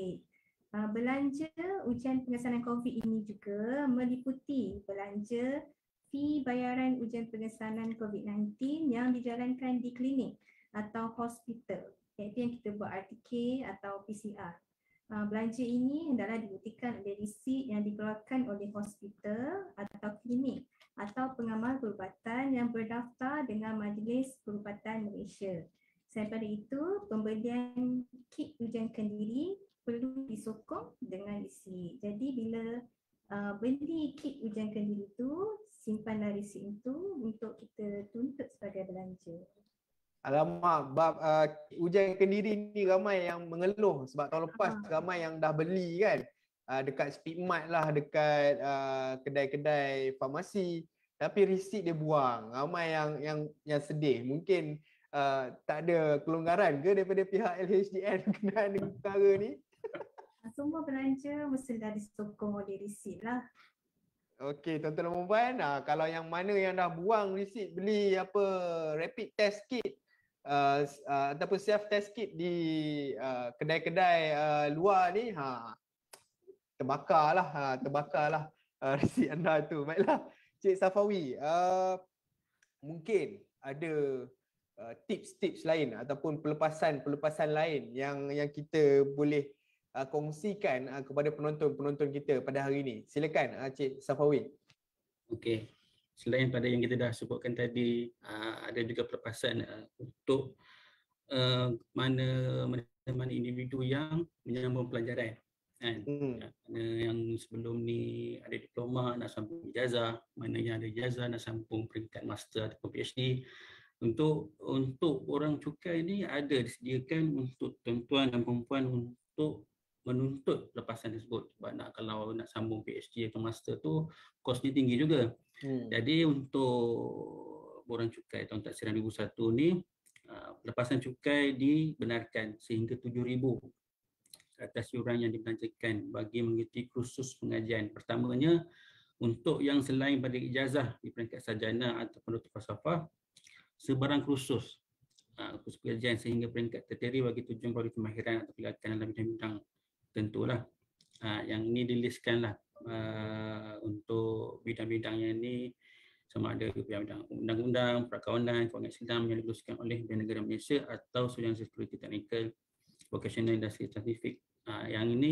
Belanja ujian pengesanan COVID ini juga meliputi belanja fee bayaran ujian pengesanan COVID-19 yang dijalankan di klinik atau hospital, iaitu yang kita buat RTK atau PCR. Belanja ini hendaklah dibuktikan oleh resit yang dikeluarkan oleh hospital atau klinik atau pengamal perubatan yang berdaftar dengan Majlis Perubatan Malaysia. Selain daripada itu, pembelian kit ujian kendiri perlu disokong dengan resit. Jadi bila beli kit ujian kendiri itu, simpanlah resit itu untuk kita tuntut sebagai belanja. Alamak, bab ujian kendiri ni ramai yang mengeluh sebab tahun lepas ramai yang dah beli kan. Dekat Speedmart lah, dekat kedai-kedai farmasi, tapi resit dia buang. Ramai yang sedih. Mungkin tak ada kelonggaran ke daripada pihak LHDN berkenaan dengan perkara ni? Semua belanja mesti dah disokong oleh resit lah. Okey, tuan-tuan dan puan, kalau yang mana yang dah buang resit beli rapid test kit ataupun self test kit di kedai-kedai luar ni, terbakarlah resit anda tu. Baiklah, Cik Safawi, mungkin ada tips-tips lain ataupun pelepasan lain yang kita boleh kongsikan kepada penonton-penonton kita pada hari ini. Silakan Cik Safawi. Okey. Selain pada yang kita dah sebutkan tadi, ada juga pelepasan untuk mana individu yang menyambung pelajaran kan. Yang sebelum ni ada diploma nak sambung ijazah, mana yang ada ijazah nak sambung peringkat master atau PhD. Untuk orang cukai ni ada disediakan untuk tuan-tuan dan perempuan untuk menuntut pelepasan tersebut. Sebab kalau nak sambung PhD atau master tu kosnya tinggi juga. Jadi untuk orang cukai tahun taksiran 2001 ni, pelepasan cukai dibenarkan sehingga RM7,000 atas yuran yang dibelanjakan bagi mengikuti kursus pengajian. Pertamanya untuk yang selain pada ijazah di peringkat sarjana ataupun doktor falsafah, sebarang kursus pengajian sehingga peringkat tertiary bagi tujuan bagi kemahiran atau pelatihan dalam bidang-bidang tentulah. Yang ini diliskanlah untuk bidang-bidang yang ini, sama ada bidang undang-undang, perkawanan, kewangan Islam yang diluluskan oleh negara Malaysia atau Sudian Security Technical, Vocational Industry Scientific. Yang ini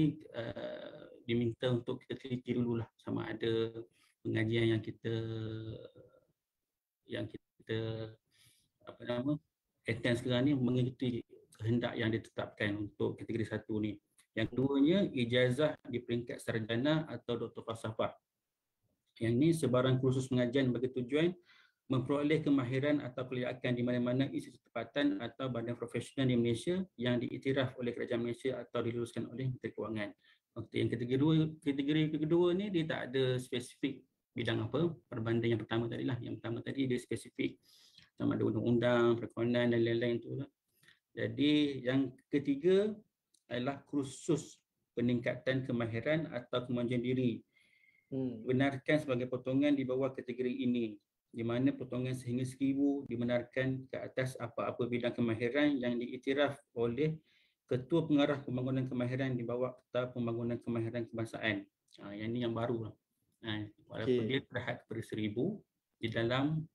diminta untuk kita teliti dululah sama ada pengajian yang kita attend sekarang ni mengikuti kehendak yang ditetapkan untuk kategori 1 ni. Yang keduanya, ijazah di peringkat sarjana atau doktor falsafah. Yang ni sebarang kursus pengajian bagi tujuan memperoleh kemahiran atau kelayakan di mana-mana institusi tempatan atau badan profesional di Malaysia yang diiktiraf oleh Kerajaan Malaysia atau diluluskan oleh Menteri Kewangan. Okey, yang kategori kedua ni dia tak ada spesifik bidang apa, berbanding yang pertama tadi lah. Yang pertama tadi dia spesifik sama ada undang-undang, perkawanan dan lain-lain tu lah. Jadi yang ketiga adalah kursus peningkatan kemahiran atau kemajuan diri. Benarkan sebagai potongan di bawah kategori ini, di mana potongan sehingga 1000 dibenarkan ke atas apa-apa bidang kemahiran yang diiktiraf oleh Ketua Pengarah Pembangunan Kemahiran di bawah Akta Pembangunan Kemahiran Kebangsaan. Yang ini yang baru lah. Walaupun dia terhad kepada 1000, di dalam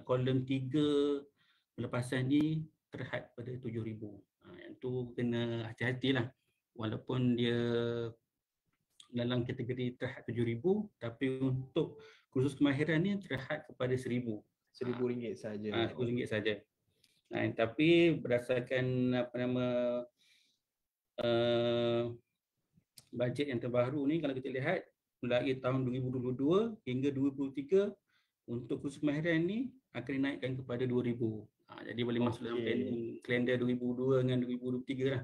kolom 3 pelepasan ni terhad pada 7000. Yang tu kena hati-hatilah. Walaupun dia dalam kategori terhad 7000, tapi untuk kursus kemahiran ni terhad kepada 1000. RM1,000 saja. RM10 saja. Tapi berdasarkan bajet yang terbaru ni, kalau kita lihat mulai tahun 2022 hingga 2023 untuk kursus kemahiran ni akan dinaikkan kepada 2000. Jadi boleh masuk dalam kalender 2002 dengan 2023 lah.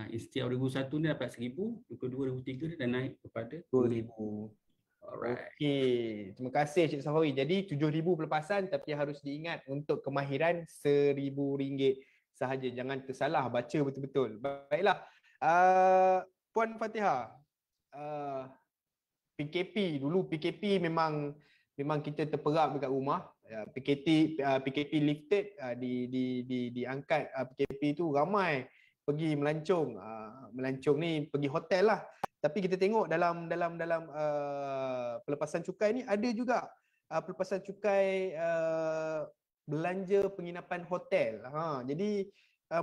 Instead of 2001 ni dapat 1000, 2023 ni dah naik kepada 2000. Alright. Okey, terima kasih Cik Safawi. Jadi 7,000 pelepasan, tapi harus diingat untuk kemahiran RM1,000 sahaja. Jangan tersalah, baca betul-betul. Baiklah, Puan Fatihah, PKP dulu, PKP memang kita terperap dekat rumah. PKP lifted, diangkat PKP tu, ramai pergi melancong. Melancong ni pergi hotel lah. Tapi kita tengok dalam pelepasan cukai ni ada juga pelepasan cukai belanja penginapan hotel. Jadi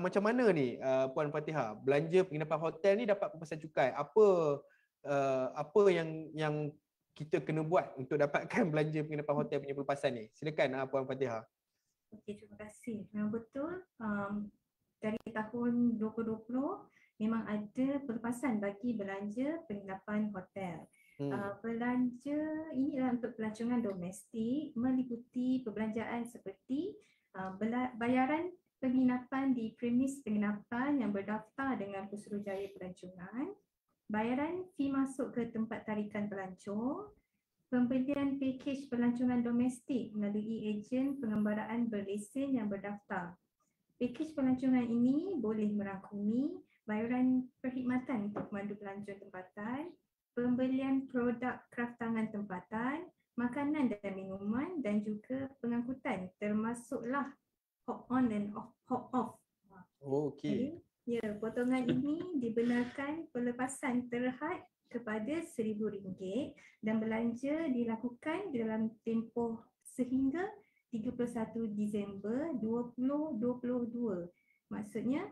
macam mana ni Puan Fatihah, belanja penginapan hotel ni dapat pelepasan cukai? Apa yang kita kena buat untuk dapatkan belanja penginapan hotel punya pelepasan ni? Silakan Puan Fatihah. Okey, terima kasih. Memang betul, dari tahun 2020 memang ada pelepasan bagi belanja penginapan hotel. Belanja ini adalah untuk pelancongan domestik, meliputi perbelanjaan seperti bayaran penginapan di premis penginapan yang berdaftar dengan Pusurujaya Pelancongan, bayaran fee masuk ke tempat tarikan pelancong, pembelian pakej pelancongan domestik melalui ejen pengembaraan berlesen yang berdaftar. Pakej pelancongan ini boleh merangkumi bayaran perkhidmatan untuk pemandu pelancong tempatan, pembelian produk kraftangan tempatan, makanan dan minuman dan juga pengangkutan termasuklah hop on dan hop off. Okey. Ya, potongan ini dibenarkan pelepasan terhad kepada RM1,000 dan belanja dilakukan dalam tempoh sehingga 31 Disember 2022. Maksudnya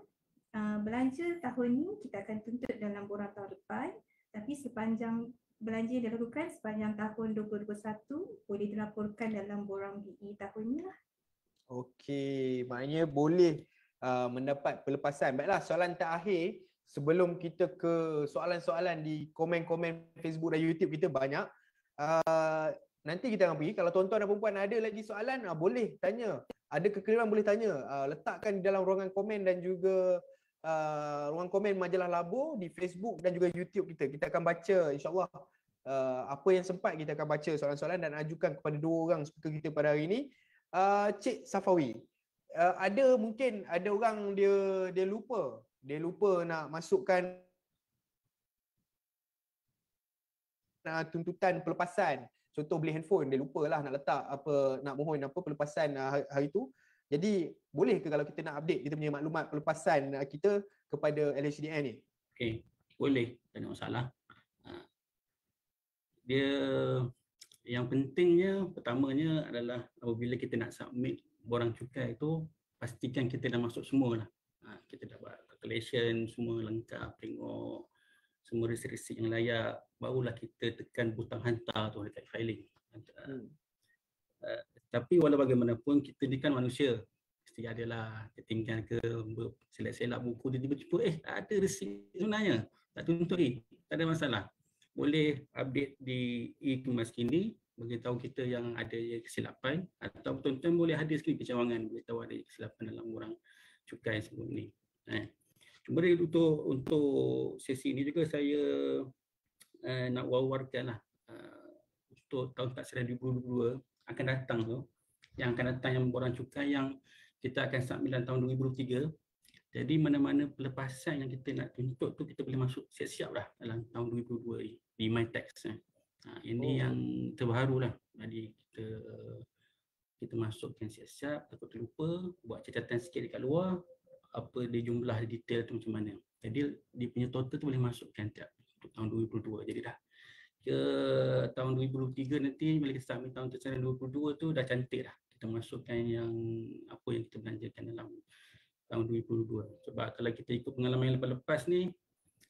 belanja tahun ni kita akan tuntut dalam borang tahun depan, tapi sepanjang belanja yang dilakukan sepanjang tahun 2021 boleh dilaporkan dalam borang BE tahun ni lah. Okey, maknanya boleh mendapat pelepasan. Baiklah, soalan terakhir sebelum kita ke soalan-soalan di komen-komen Facebook dan YouTube kita banyak. Nanti kita akan pergi, kalau tuan-tuan dan perempuan ada lagi soalan, boleh tanya. Ada kekeliruan boleh tanya. Letakkan di dalam ruangan komen dan juga ruangan komen Majalah Labo di Facebook dan juga YouTube kita. Kita akan baca insya-Allah apa yang sempat kita akan baca soalan-soalan dan ajukan kepada 2 orang speaker kita pada hari ini. Cik Safawi, mungkin ada orang dia lupa nak masukkan tuntutan pelepasan. Contoh beli handphone, dia lupalah nak letak nak mohon pelepasan hari tu. Jadi boleh ke kalau kita nak update kita punya maklumat pelepasan kita kepada LHDN ni? Okey, boleh, tak ada masalah. Dia yang pentingnya pertamanya adalah apabila kita nak submit borang cukai tu, pastikan kita dah masuk semua lah. Kita dah buat calculation semua lengkap, tengok semua resip-resip yang layak, barulah kita tekan butang hantar tu dekat filing. Tapi walau bagaimanapun kita ni kan manusia, mesti adalah ketinggalan ke selak-selak buku, tiba-tiba jumpa ada resit sebenarnya, tak tuntut tak ada masalah. Boleh update di e-kemas kini, beritahu kita yang ada kesilapan, atau tuan-tuan boleh hadir sekali kecawangan beritahu ada kesilapan dalam borang cukai sebelum ni. Kemudian untuk sesi ini juga saya nak war-warkanlah untuk tahun taksiran 2022 akan datang tu, yang akan datang yang borang cukai yang kita akan submit dalam tahun 2023. Jadi mana-mana pelepasan yang kita nak tuntut tu kita boleh masuk siap-siap dah dalam tahun 2022 ni di MyTax. Ini yang terbaru lah. Jadi kita masukkan siap-siap, takut terlupa, buat catatan sikit dekat luar apa dia jumlah detail tu macam mana. Jadi dia punya total tu boleh masukkan tiap untuk tahun 2022. Jadi dah ke tahun 2023 nanti bila kita submit tahun taksiran 2022 tu dah cantik dah. Kita masukkan yang apa yang kita belanjakan dalam tahun 2022. Sebab kalau kita ikut pengalaman yang lepas-lepas ni,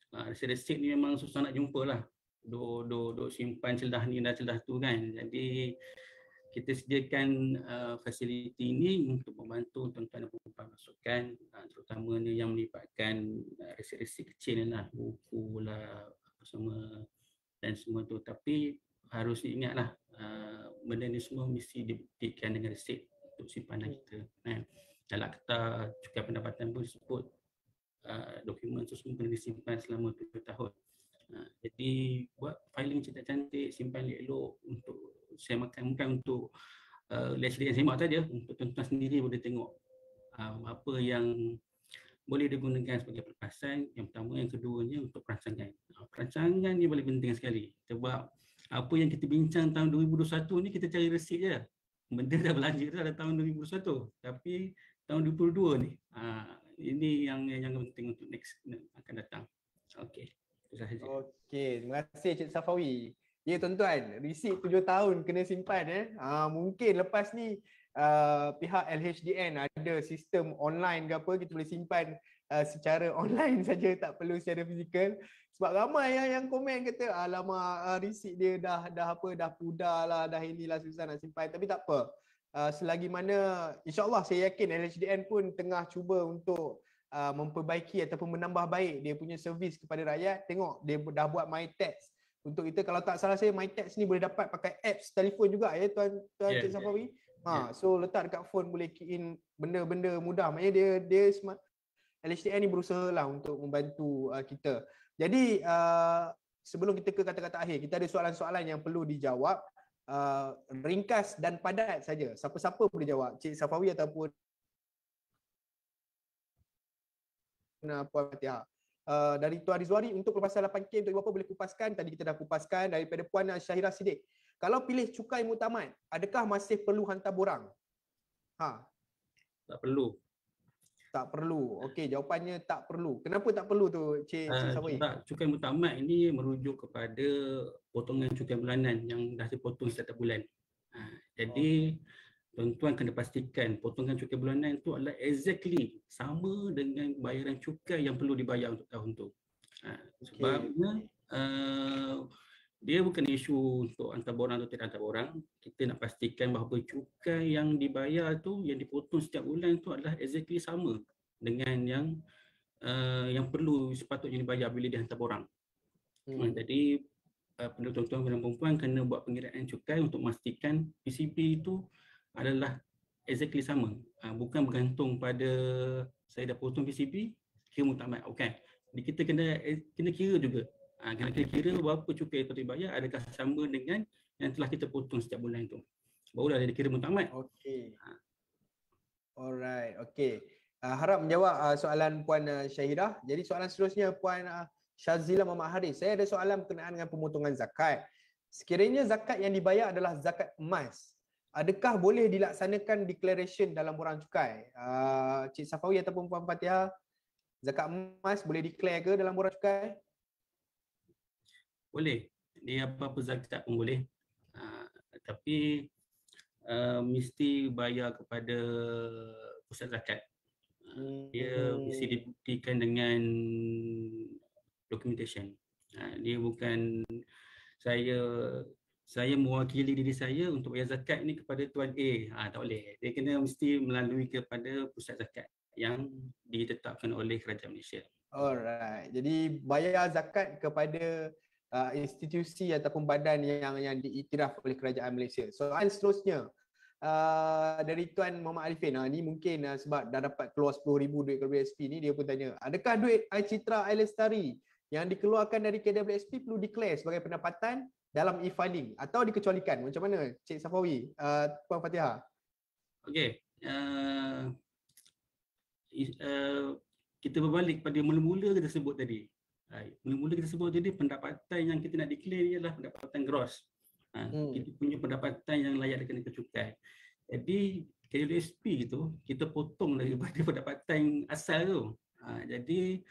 resit-resit ni memang susah nak jumpa lah. Duk simpan celah ni dan celah tu kan. Jadi kita sediakan fasiliti ini untuk membantu tuan-tuan dan puan-puan masukkan, terutamanya yang melibatkan resit-resit kecil ni lah, buku lah, apa semua dan semua tu. Tapi harus diingatlah benda ni semua mesti dibuktikan dengan resit untuk simpanan kita. Dalam akta cukai pendapatan pun disebut dokumen tu semua kena disimpan selama 7 tahun. Jadi buat filing cantik-cantik, simpan elok untuk saya makan, bukan untuk LHDN semak saja, untuk tuan-tuan sendiri boleh tengok apa yang boleh digunakan sebagai pelepasan. Yang pertama, yang keduanya untuk perancangan. Perancangan ni paling penting sekali sebab apa yang kita bincang tahun 2021 ni kita cari resit je. Benda dah belanja dah tahun 2021, tapi tahun 2022 ni ini yang penting untuk next akan datang. Okey. Okey, terima kasih Cik Safawi. Ya tuan-tuan, resit 7 tahun kena simpan mungkin lepas ni pihak LHDN ada sistem online ke apa, kita boleh simpan secara online saja, tak perlu secara fizikal. Sebab ramai yang komen kata alamak resit dia dah pudar lah, dah inilah susah nak simpan. Tapi tak apa. Selagi mana insya-Allah saya yakin LHDN pun tengah cuba untuk memperbaiki ataupun menambah baik dia punya servis kepada rakyat. Tengok dia dah buat MyTax. Untuk kita, kalau tak salah saya, MyTax ni boleh dapat pakai apps telefon juga ya tuan Cik Safawi. So letak dekat phone boleh key in benda-benda mudah. Maknanya dia smart. LHDN ni berusaha lah untuk membantu kita. Jadi sebelum kita ke kata-kata akhir, kita ada soalan-soalan yang perlu dijawab. Ringkas dan padat saja. Siapa-siapa boleh jawab. Cik Safawi ataupun Puan Fatihah. Dari Tuan Rizwari, untuk pelepasan 8K untuk ibu bapa boleh kupaskan. Tadi kita dah kupaskan. Daripada Puan Syahira Siddiq, kalau pilih cukai muktamad, adakah masih perlu hantar borang? Tak perlu. Tak perlu. Okey, jawapannya tak perlu. Kenapa tak perlu tu Cik Safawi? Sebab cukai muktamad ini merujuk kepada potongan cukai bulanan yang dah dipotong setiap bulan. Jadi tuan-tuan kena pastikan potongan cukai bulanan itu adalah exactly sama dengan bayaran cukai yang perlu dibayar untuk tahun tu. Sebabnya dia bukan isu untuk hantar borang atau tidak hantar borang. Kita nak pastikan bahawa cukai yang dibayar tu, yang dipotong setiap bulan tu adalah exactly sama dengan yang perlu sepatutnya dibayar bila dihantar borang. Jadi tuan-tuan dan perempuan kena buat pengiraan cukai untuk memastikan PCP itu adalah exactly sama. Bukan bergantung pada saya dah potong PCP, kira muktamad. Bukan. Kita kena kira juga. Kena kira berapa cukai yang patut dibayar, adakah sama dengan yang telah kita potong setiap bulan itu. Barulah dia kira muktamad. Okey. Alright, okey. Harap menjawab soalan Puan Syahirah. Jadi soalan seterusnya Puan Syazila Muhammad Haris. Saya ada soalan berkenaan dengan pemotongan zakat. Sekiranya zakat yang dibayar adalah zakat emas, adakah boleh dilaksanakan declaration dalam borang cukai? Cik Safawi ataupun Puan Fatihah, zakat emas boleh declare ke dalam borang cukai? Boleh. Dia apa-apa zakat pun boleh. Tapi mesti bayar kepada pusat zakat. Dia mesti dibuktikan dengan documentation. Dia bukan saya saya mewakili diri saya untuk bayar zakat ni kepada Tuan A. Tak boleh. Dia kena mesti melalui kepada pusat zakat yang ditetapkan oleh Kerajaan Malaysia. Alright. Jadi bayar zakat kepada institusi ataupun badan yang diiktiraf oleh Kerajaan Malaysia. Soalan seterusnya dari Tuan Muhammad Arifin. Ni mungkin sebab dah dapat keluar 10,000 duit KWSP ni, dia pun tanya, adakah duit Citra Ailestari yang dikeluarkan dari KWSP perlu declare sebagai pendapatan dalam e-filing atau dikecualikan? Macam mana Cik Safawi, Puan Fatihah? Okey. Kita berbalik pada mula-mula kita sebut tadi. Mula-mula kita sebut tadi pendapatan yang kita nak declare ialah pendapatan gross. Kita punya pendapatan yang layak dikenakan cukai. Jadi KWSP tu kita potong daripada pendapatan asal tu. Jadi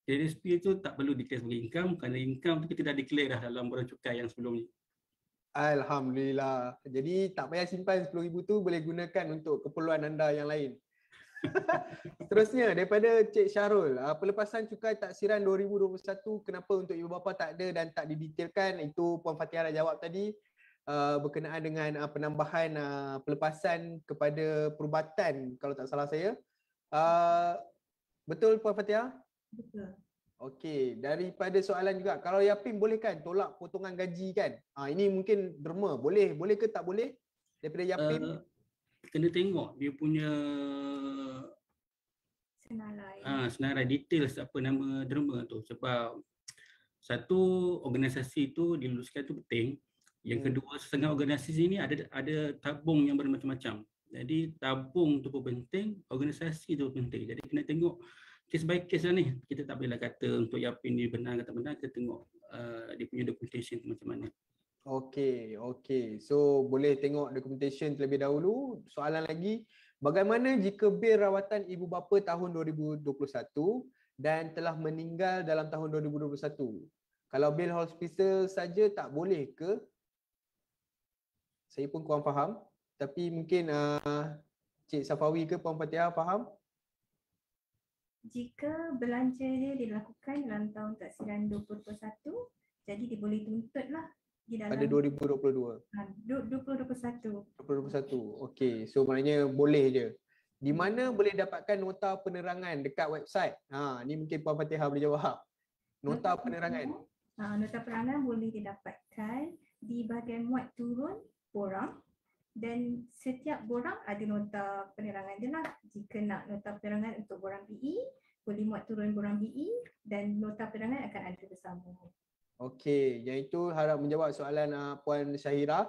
KWSP tu tak perlu declare sebagai income kerana income tu kita dah declare dah dalam borang cukai yang sebelum ni. Alhamdulillah. Jadi tak payah simpan 10,000 tu, boleh gunakan untuk keperluan anda yang lain. Seterusnya daripada Cik Syarul, pelepasan cukai taksiran 2021 kenapa untuk ibu bapa tak ada dan tak didetailkan? Itu Puan Fatihah dah jawab tadi, berkenaan dengan penambahan pelepasan kepada perubatan kalau tak salah saya. Betul Puan Fatihah? Betul. Okey, daripada soalan juga, kalau Yapim boleh kan tolak potongan gaji kan? Ini mungkin derma, boleh ke tak boleh? Daripada Yapim? Kena tengok dia punya senarai details apa nama derma tu, sebab satu organisasi tu diluluskan tu penting. Yang kedua, setengah organisasi ni ada tabung yang bermacam-macam. Jadi tabung tu pun penting, organisasi tu pun penting. Jadi kena tengok case by case lah ni. Kita tak boleh kata untuk Yapin ni benar atau tak benar, kita tengok dia punya documentation tu macam mana. Okey. So boleh tengok documentation terlebih dahulu. Soalan lagi, bagaimana jika bil rawatan ibu bapa tahun 2021 dan telah meninggal dalam tahun 2021? Kalau bil hospital saja tak boleh ke? Saya pun kurang faham. Tapi mungkin Cik Safawi ke Puan Fatihah faham? Jika belanja dia dilakukan dalam tahun taksiran 2021, jadi dia boleh tuntut lah di dalam pada 2022. 2021. Okey, so maknanya boleh je. Di mana boleh dapatkan nota penerangan dekat website? Ni mungkin Puan Fatihah boleh jawab. Nota penerangan. Nota penerangan boleh didapatkan di bahagian muat turun borang, dan setiap borang ada nota penerangan dia lah. Jika nak nota penerangan untuk borang BE, boleh muat turun borang BE dan nota penerangan akan ada bersama. Okey, yang itu harap menjawab soalan Puan Syahira.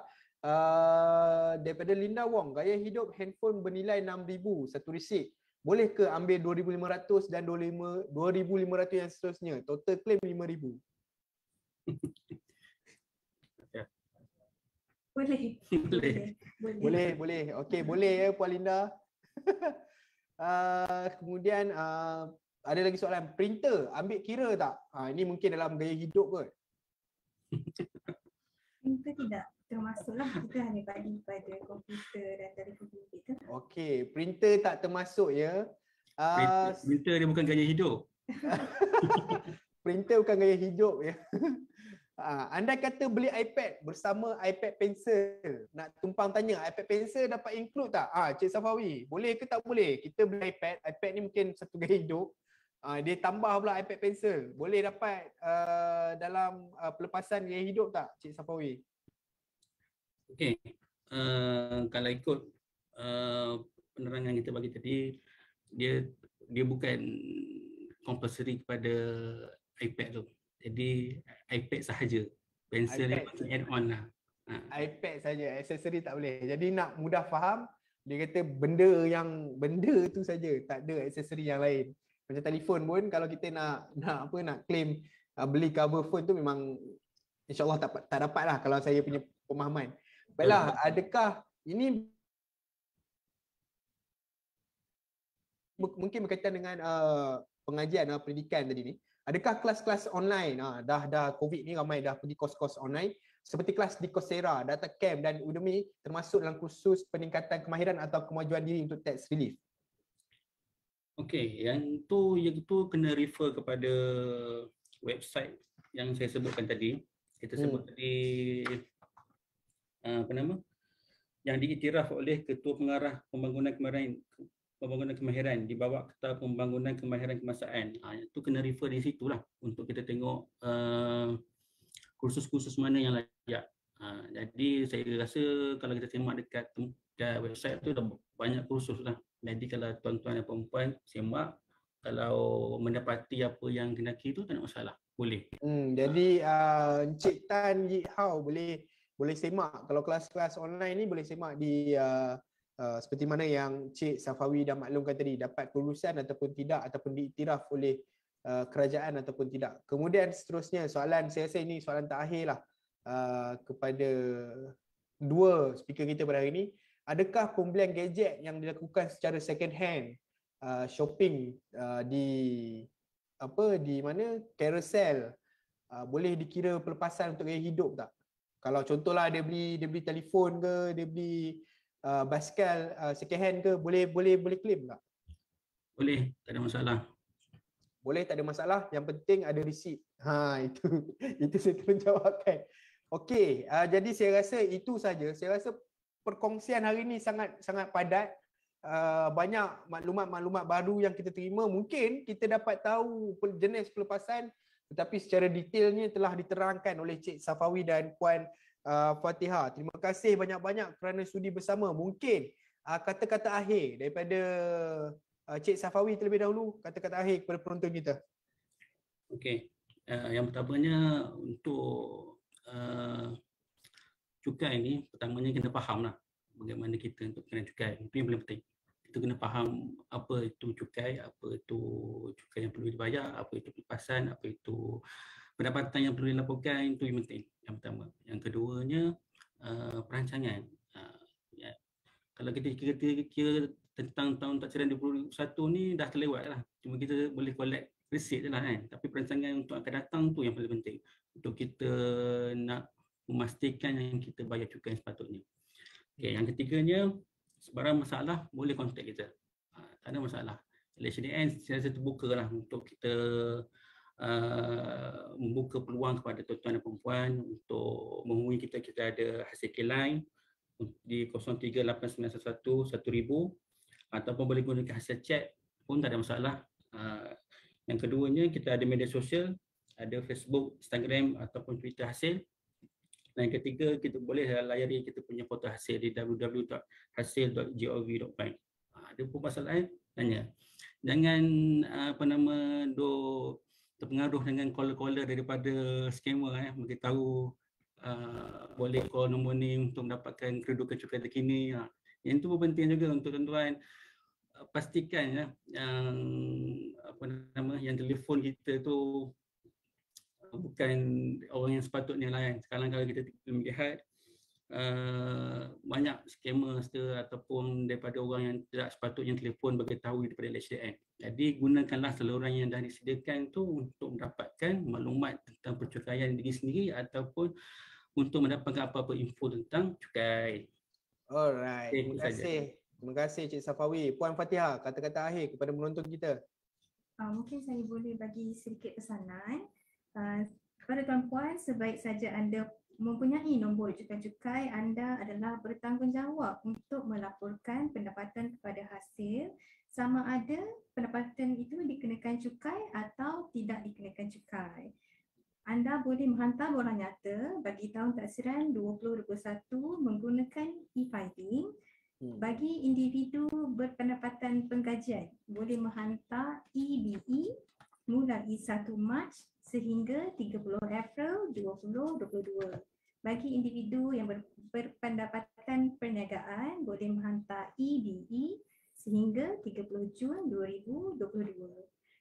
Daripada Linda Wong, gaya hidup handphone bernilai 6,000 satu risik. Boleh ke ambil 2,500 dan 2,500 yang seterusnya? Total claim 5,000. Boleh. Okey, boleh ya Puan Linda. Kemudian ada lagi soalan, printer ambil kira tak? Ini mungkin dalam gaya hidup kot. Printer tidak termasuklah, kita hanya bagi pada komputer dan telefon bimbit tu. Okey, printer tak termasuk ya. Printer dia bukan gaya hidup. Printer bukan gaya hidup ya. Anda kata beli iPad bersama iPad Pencil. Nak tumpang tanya, iPad Pencil dapat include tak? Cik Safawi, boleh ke tak boleh? Kita beli iPad ni mungkin satu gaya hidup. Dia tambah pula iPad Pencil. Boleh dapat dalam pelepasan gaya hidup tak, Cik Safawi? Okey. Kalau ikut penerangan kita bagi tadi, dia bukan compulsory kepada iPad tu. Jadi iPad sahaja. Pencil dia add on lah. iPad saja, aksesori tak boleh. Jadi nak mudah faham, dia kata benda tu saja, tak ada aksesori yang lain. Macam telefon pun kalau kita nak claim beli cover phone tu memang insya-Allah tak dapat lah kalau saya punya pemahaman. Baiklah, adakah ini mungkin berkaitan dengan pengajian pendidikan tadi ni? Adakah kelas-kelas online, dah COVID ni ramai dah pergi kos-kos online, seperti kelas di Coursera, Data Camp dan Udemy termasuk dalam kursus peningkatan kemahiran atau kemajuan diri untuk tax relief? Okey, yang tu kena refer kepada website yang saya sebutkan tadi. Kita sebut tadi yang diiktiraf oleh Ketua Pengarah Pembangunan Kemahiran di bawah Ketua Pembangunan Kemahiran Kemasaan. Itu kena refer di situ lah untuk kita tengok kursus-kursus mana yang layak. Jadi saya rasa kalau kita semak dekat website tu dah banyak kursus lah. Jadi kalau tuan-tuan dan puan-puan semak, kalau mendapati apa yang dinaiki tu tak ada masalah, boleh. Jadi Encik Tan Yik Hao boleh semak, kalau kelas-kelas online ni boleh semak di seperti mana yang Cik Safawi dah maklumkan tadi, dapat kelulusan ataupun tidak, ataupun diiktiraf oleh kerajaan ataupun tidak. Kemudian seterusnya soalan, saya rasa ini soalan terakhir lah kepada dua speaker kita pada hari ini. Adakah pembelian gadget yang dilakukan secara second hand shopping di mana Carousell boleh dikira pelepasan untuk gaya hidup tak? Kalau contohlah dia beli telefon ke, dia beli basikal second hand ke, boleh claim tak? Boleh, tak ada masalah. Boleh, tak ada masalah. Yang penting ada receipt. Itu saya terus jawabkan. Okey, jadi saya rasa itu saja. Saya rasa perkongsian hari ini sangat padat. Banyak maklumat-maklumat baru yang kita terima. Mungkin kita dapat tahu jenis pelepasan, tetapi secara detailnya telah diterangkan oleh Cik Safawi dan Puan Fatihah. Terima kasih banyak-banyak kerana sudi bersama. Mungkin kata-kata akhir daripada Cik Safawi terlebih dahulu, kata-kata akhir kepada penonton kita. Okey, yang pertamanya untuk cukai ni, pertamanya kena faham lah bagaimana kita untuk kena cukai. Itu yang paling penting. Kita kena faham apa itu cukai, apa itu cukai yang perlu dibayar, apa itu pelepasan, apa itu pendapatan yang perlu dilaporkan. Itu yang penting, yang pertama. Yang keduanya, perancangan. Kalau kita kira tentang tahun taksiran 2021 ni dah terlewat lah. Cuma kita boleh collect receipt je lah kan. Tapi perancangan untuk akan datang tu yang paling penting. Untuk kita nak memastikan yang kita bayar cukai yang sepatutnya. Okay, yang ketiganya, sebarang masalah boleh kontak kita. Tak ada masalah. LHDN saya rasa terbuka lah untuk kita membuka peluang kepada tuan-tuan dan perempuan untuk menghubungi kita. Kita ada hasil line di 038911 1000 ataupun boleh gunakan hasil chat pun tak ada masalah. Yang keduanya, kita ada media sosial, ada Facebook, Instagram ataupun Twitter hasil. Dan yang ketiga, kita boleh layari kita punya portal hasil di www.hasil.gov.my. Ada pun masalah tanya. Jangan terpengaruh dengan caller-caller daripada scammer beritahu boleh call nombor ni untuk mendapatkan kedudukan cukai terkini. Yang itu pun penting juga untuk tuan-tuan pastikan yang telefon kita tu bukan orang yang sepatutnya lah kan. Sekarang kalau kita melihat banyak scammer ataupun daripada orang yang tidak sepatutnya telefon beritahu daripada LHDN. Jadi gunakanlah saluran yang dah disediakan tu untuk mendapatkan maklumat tentang percukaian diri sendiri ataupun untuk mendapatkan apa-apa info tentang cukai. Alright, terima kasih Cik Safawi. Puan Fatihah, kata-kata akhir kepada penonton kita. Mungkin saya boleh bagi sedikit pesanan. Kepada tuan-puan, sebaik saja anda mempunyai nombor cukai-cukai, anda adalah bertanggungjawab untuk melaporkan pendapatan kepada hasil, sama ada pendapatan itu dikenakan cukai atau tidak dikenakan cukai. Anda boleh menghantar borang nyata bagi tahun taksiran 2021 menggunakan e-filing. Bagi individu berpendapatan penggajian, boleh menghantar EBE mulai 1 Mac sehingga 30 April 2022. Bagi individu yang berpendapatan perniagaan, boleh menghantar EBE sehingga 30 Jun 2022.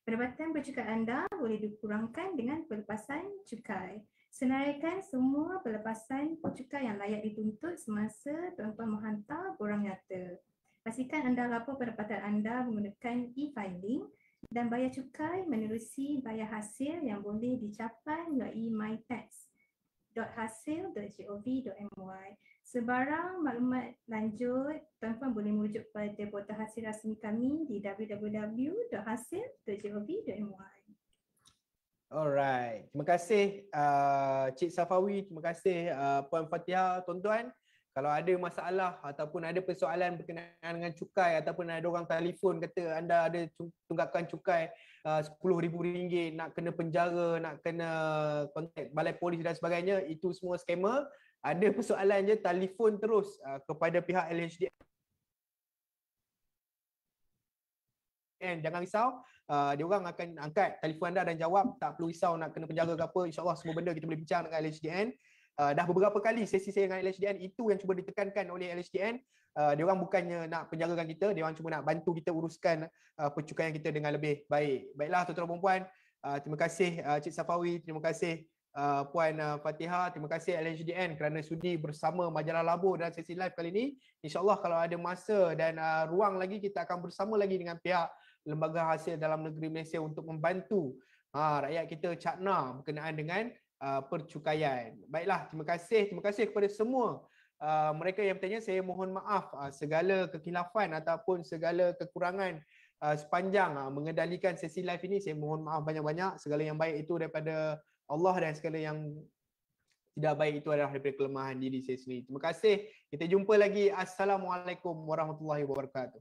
Pendapatan bercukai anda boleh dikurangkan dengan pelepasan cukai. Senaraikan semua pelepasan cukai yang layak dituntut semasa tuan-tuan menghantar borang nyata. Pastikan anda lapor pendapatan anda menggunakan e-filing dan bayar cukai menerusi bayar hasil yang boleh dicapai melalui mytax.hasil.gov.my. Sebarang maklumat lanjut, tuan-tuan boleh merujuk pada portal hasil rasmi kami di www.hasil.gov.my. Alright, terima kasih Cik Safawi, terima kasih Puan Fatihah, tuan-tuan. Kalau ada masalah ataupun ada persoalan berkenaan dengan cukai ataupun ada orang telefon kata anda ada tunggakan cukai RM10,000, nak kena penjara, nak kena kontak balai polis dan sebagainya, itu semua scammer. Ada persoalan je, telefon terus kepada pihak LHDN. Jangan risau, dia orang akan angkat telefon anda dan jawab. Tak perlu risau nak kena penjara ke apa. InsyaAllah semua benda kita boleh bincang dengan LHDN. Dah beberapa kali sesi saya dengan LHDN, itu yang cuba ditekankan oleh LHDN. Dia orang bukannya nak penjarakan kita, dia orang cuma nak bantu kita uruskan percukaian kita dengan lebih baik. Baiklah tuan-tuan dan puan, terima kasih Cik Safawi, terima kasih Puan Fatihah, terima kasih LHDN kerana sudi bersama Majalah Labo dalam sesi live kali ini. InsyaAllah kalau ada masa dan ruang lagi, kita akan bersama lagi dengan pihak Lembaga Hasil Dalam Negeri Malaysia untuk membantu rakyat kita cakna berkenaan dengan percukaian. Baiklah, terima kasih kepada semua mereka yang bertanya. Saya mohon maaf segala kekhilafan ataupun segala kekurangan sepanjang mengendalikan sesi live ini. Saya mohon maaf banyak-banyak. Segala yang baik itu daripada Allah dan segala yang tidak baik itu adalah daripada kelemahan diri saya sendiri. Terima kasih. Kita jumpa lagi. Assalamualaikum warahmatullahi wabarakatuh.